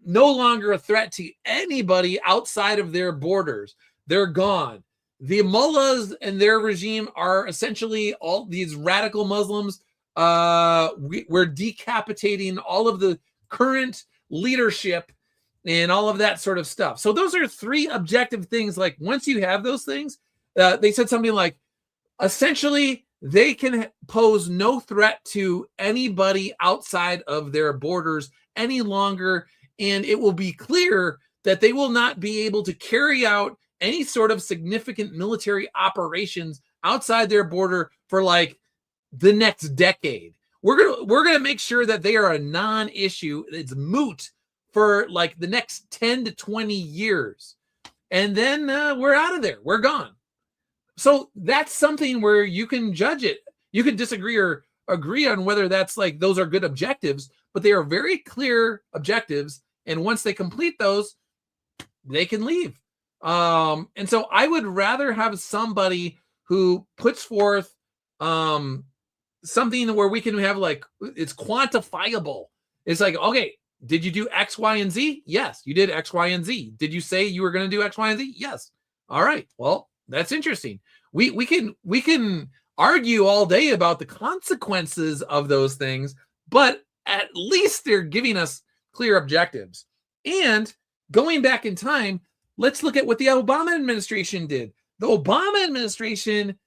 no longer a threat to anybody outside of their borders. They're gone. The mullahs and their regime are essentially all these radical Muslims. We're decapitating all of the current leadership and all of that sort of stuff. So those are three objective things. Like, once you have those things, they said something like, essentially, they can pose no threat to anybody outside of their borders any longer. And it will be clear that they will not be able to carry out any sort of significant military operations outside their border for like the next decade. We're gonna make sure that they are a non-issue. It's moot for like the next 10 to 20 years. And then we're out of there. We're gone. So that's something where you can judge it. You can disagree or agree on whether that's like, those are good objectives, but they are very clear objectives. And once they complete those, they can leave. And so I would rather have somebody who puts forth something where we can have like, it's quantifiable. It's like, okay, did you do X, Y, and Z? Yes, you did X, Y, and Z. Did you say you were going to do X, Y, and Z? Yes. All right. Well, that's interesting. We can argue all day about the consequences of those things, but at least they're giving us clear objectives. And going back in time, let's look at what the Obama administration did. The Obama administration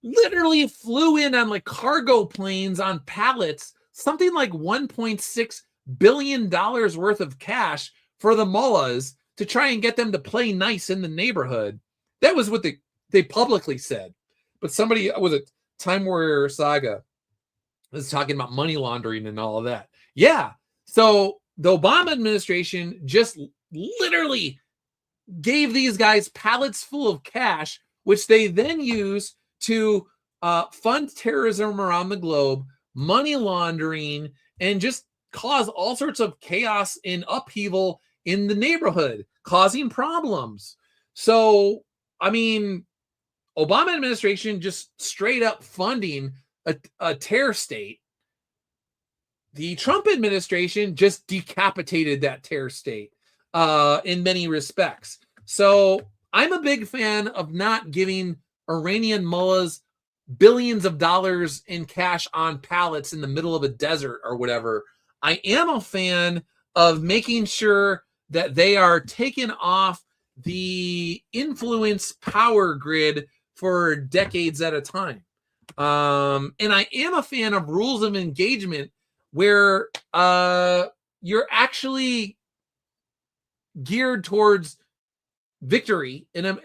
literally flew in on like cargo planes on pallets, something like $1.6 billion worth of cash for the mullahs to try and get them to play nice in the neighborhood. That was what they publicly said. But somebody was a Time Warrior Saga was talking about money laundering and all of that. Yeah. So the Obama administration just literally gave these guys pallets full of cash, which they then use to fund terrorism around the globe, money laundering, and just cause all sorts of chaos and upheaval in the neighborhood, causing problems. So, I mean, Obama administration just straight up funding a terror state. The Trump administration just decapitated that terror state in many respects. So I'm a big fan of not giving Iranian mullahs billions of dollars in cash on pallets in the middle of a desert or whatever. I am a fan of making sure that they are taken off the influence power grid for decades at a time. And I am a fan of rules of engagement where you're actually geared towards victory and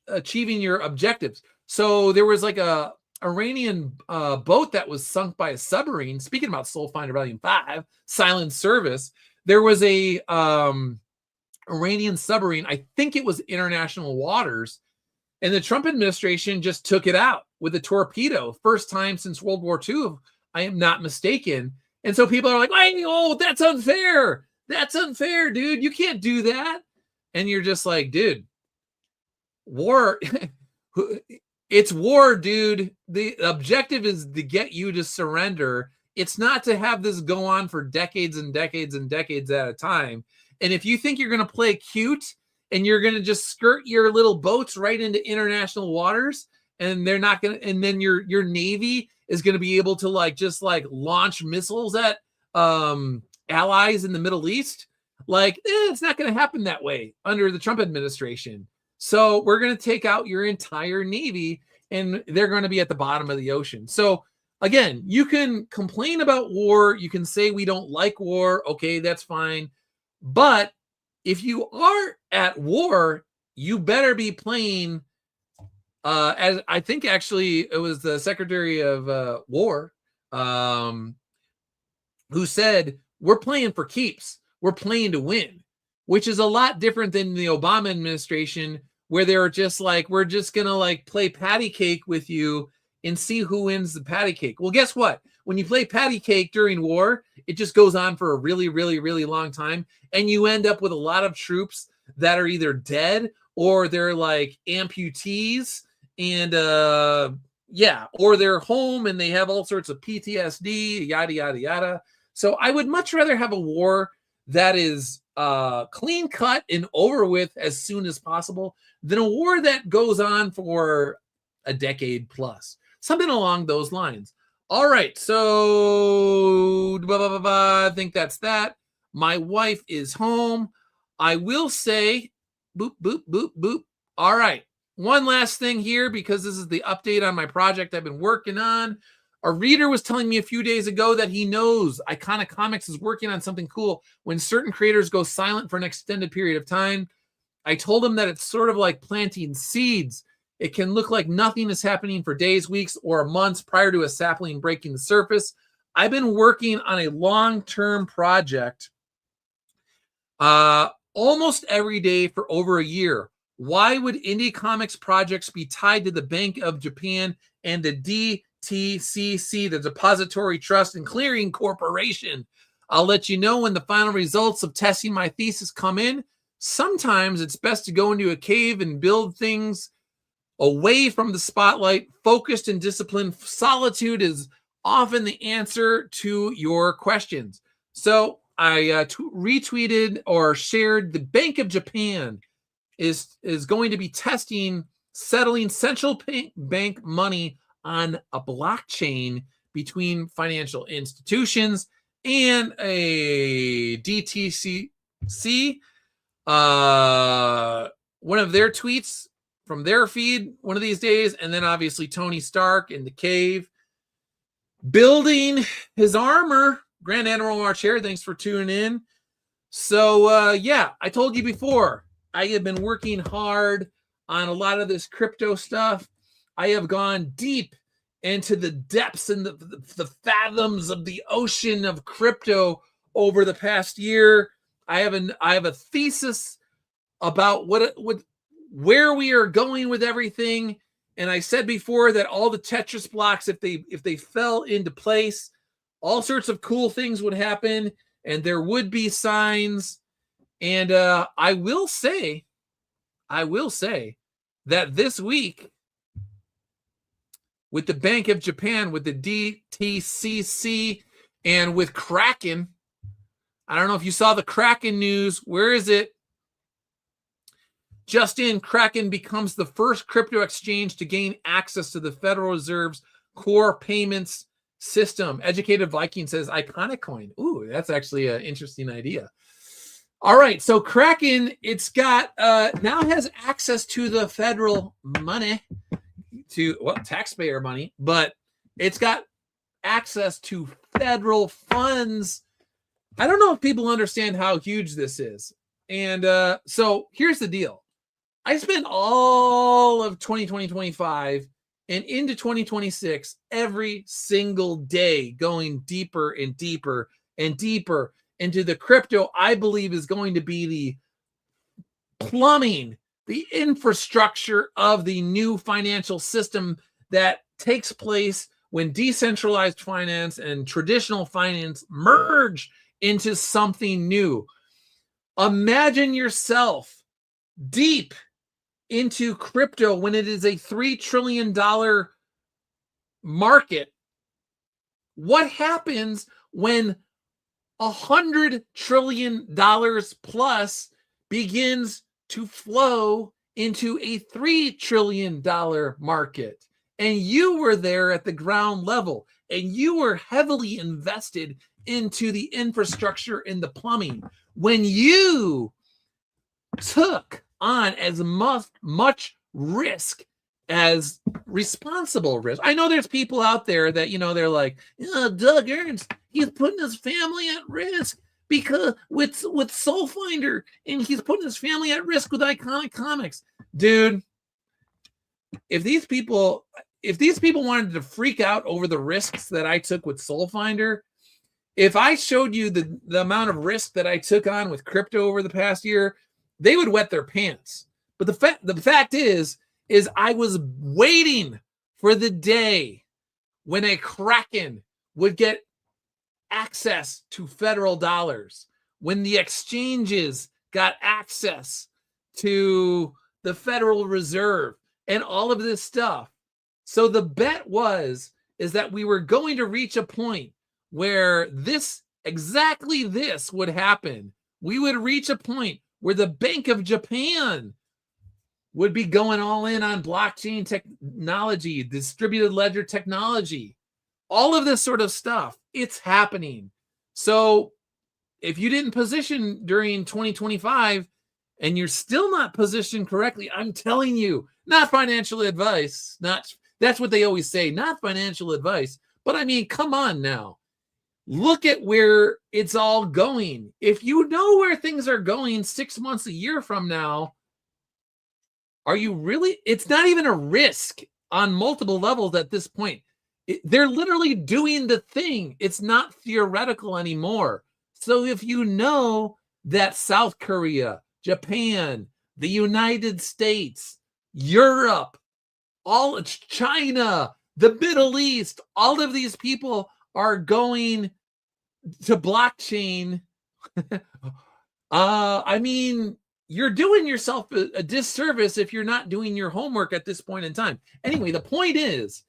achieving your objectives. So there was like a Iranian boat that was sunk by a submarine. Speaking about Soul Finder Volume 5, Silent Service, there was a Iranian submarine. I think it was international waters. And the Trump administration just took it out with a torpedo. First time since World War II, if I am not mistaken. And so people are like, oh, that's unfair. That's unfair, dude. You can't do that. And you're just like, dude, war, it's war, dude. The objective is to get you to surrender. It's not to have this go on for decades and decades and decades at a time. And if you think you're going to play cute and you're going to just skirt your little boats right into international waters, and they're not going to, and then your Navy is going to be able to just launch missiles at allies in the Middle East, it's not going to happen that way under the Trump administration. So we're going to take out your entire Navy and they're going to be at the bottom of the ocean. So again, you can complain about war. You can say we don't like war. Okay, that's fine. But if you are at war, you better be playing, as I think actually it was the Secretary of War who said, we're playing for keeps. We're playing to win, which is a lot different than the Obama administration, where they're just like, we're just going to play patty cake with you and see who wins the patty cake. Well, guess what? When you play patty cake during war, it just goes on for a really, really, really long time. And you end up with a lot of troops that are either dead or they're like amputees and or they're home and they have all sorts of PTSD, yada, yada, yada. So I would much rather have a war that is clean cut and over with as soon as possible than a war that goes on for a decade plus. Something along those lines. All right, so I think that's that. My wife is home. I will say, boop, boop, boop, boop. All right, one last thing here, because this is the update on my project I've been working on. A reader was telling me a few days ago that he knows Iconic Comics is working on something cool when certain creators go silent for an extended period of time. I told him that it's sort of like planting seeds. It can look like nothing is happening for days, weeks, or months prior to a sapling breaking the surface. I've been working on a long-term project almost every day for over a year. Why would indie comics projects be tied to the Bank of Japan and the DTCC, the Depository Trust and Clearing Corporation? I'll let you know when the final results of testing my thesis come in. Sometimes it's best to go into a cave and build things away from the spotlight. Focused and disciplined solitude is often the answer to your questions. So I retweeted or shared the Bank of Japan is going to be testing settling central bank money on a blockchain between financial institutions and a DTCC. One of their tweets from their feed one of these days, and then obviously Tony Stark in the cave building his armor. Grand Admiral March here, thanks for tuning in. So yeah, I told you before, I have been working hard on a lot of this crypto stuff. I have gone deep into the depths and the fathoms of the ocean of crypto over the past year. I have a thesis about where we are going with everything. And I said before that all the Tetris blocks, if they fell into place, all sorts of cool things would happen, and there would be signs. And I will say that this week, with the Bank of Japan, with the DTCC, and with Kraken, I don't know if you saw the Kraken news. Where is it? Just in, Kraken becomes the first crypto exchange to gain access to the Federal Reserve's core payments system. Educated Viking says iconic coin. Ooh, that's actually an interesting idea. All right, so Kraken, it's got now has access to the federal money, taxpayer money, but it's got access to federal funds. I don't know if people understand how huge this is. And so here's the deal. I spent all of 2025 and into 2026 every single day going deeper and deeper and deeper into the crypto I believe is going to be the plumbing, the infrastructure of the new financial system that takes place when decentralized finance and traditional finance merge into something new. Imagine yourself deep into crypto when it is a $3 trillion market. What happens when $100 trillion plus begins to flow into a $3 trillion market? And you were there at the ground level, and you were heavily invested into the infrastructure and the plumbing. When you took on as much risk as responsible risk. I know there's people out there that, they're like, Doug Ernst, he's putting his family at risk because with Soul Finder, and he's putting his family at risk with Iconic Comics. Dude, if these people wanted to freak out over the risks that I took with Soul Finder, if I showed you the amount of risk that I took on with crypto over the past year, they would wet their pants. But the fact is I was waiting for the day when a Kraken would get access to federal dollars, when the exchanges got access to the Federal Reserve and all of this stuff. So the bet is that we were going to reach a point where exactly this would happen. We would reach a point where the Bank of Japan would be going all in on blockchain technology, distributed ledger technology, all of this sort of stuff. It's happening. So if you didn't position during 2025 and you're still not positioned correctly, I'm telling you, not financial advice. That's what they always say, not financial advice. But I mean, come on now. Look at where it's all going. If you know where things are going 6 months, a year from now, are you really? It's not even a risk on multiple levels at this point. They're literally doing the thing. It's not theoretical anymore. So if you know that South Korea, Japan, the United States, Europe, China, the Middle East, all of these people are going to blockchain. I mean, you're doing yourself a disservice if you're not doing your homework at this point in time. Anyway, the point is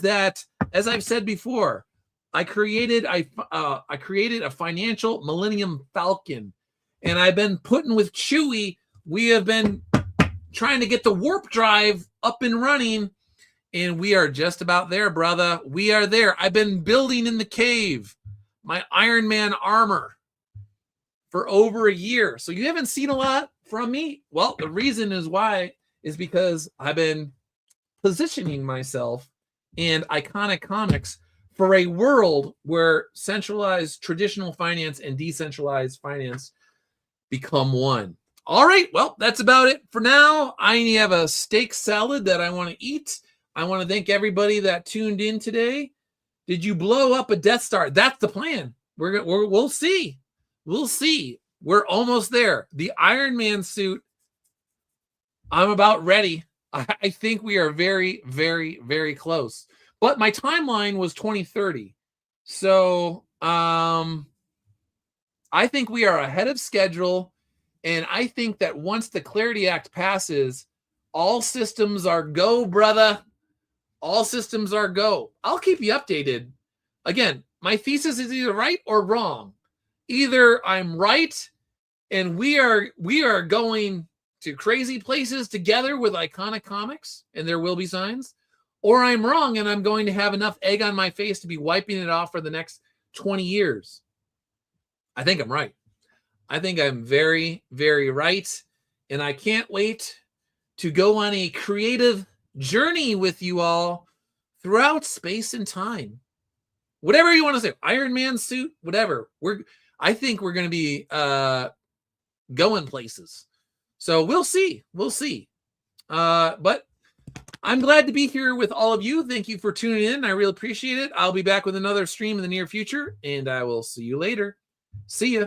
that, as I've said before, I created a financial Millennium Falcon, and I've been putting with Chewy. We have been trying to get the warp drive up and running, and we are just about there, brother. We are there. I've been building in the cave my Iron Man armor for over a year. So you haven't seen a lot from me. Well, the reason is because I've been positioning myself and Iconic Comics for a world where centralized traditional finance and decentralized finance become one. All right. Well, that's about it for now. I have a steak salad that I want to eat. I want to thank everybody that tuned in today. Did you blow up a Death Star? That's the plan. We'll see. We'll see. We're almost there. The Iron Man suit, I'm about ready. I think we are very, very, very close. But my timeline was 2030. So I think we are ahead of schedule. And I think that once the Clarity Act passes, all systems are go, brother. All systems are go. I'll keep you updated. Again, my thesis is either right or wrong. Either I'm right and we are going to crazy places together with iconic comics, and there will be signs, or I'm wrong and I'm going to have enough egg on my face to be wiping it off for the next 20 years. I think I'm right. I think I'm very, very right. And I can't wait to go on a creative journey with you all throughout space and time. Whatever you want to say, Iron Man suit, whatever. I think we're going to be going places. So we'll see. We'll see. But I'm glad to be here with all of you. Thank you for tuning in. I really appreciate it. I'll be back with another stream in the near future, and I will see you later. See ya.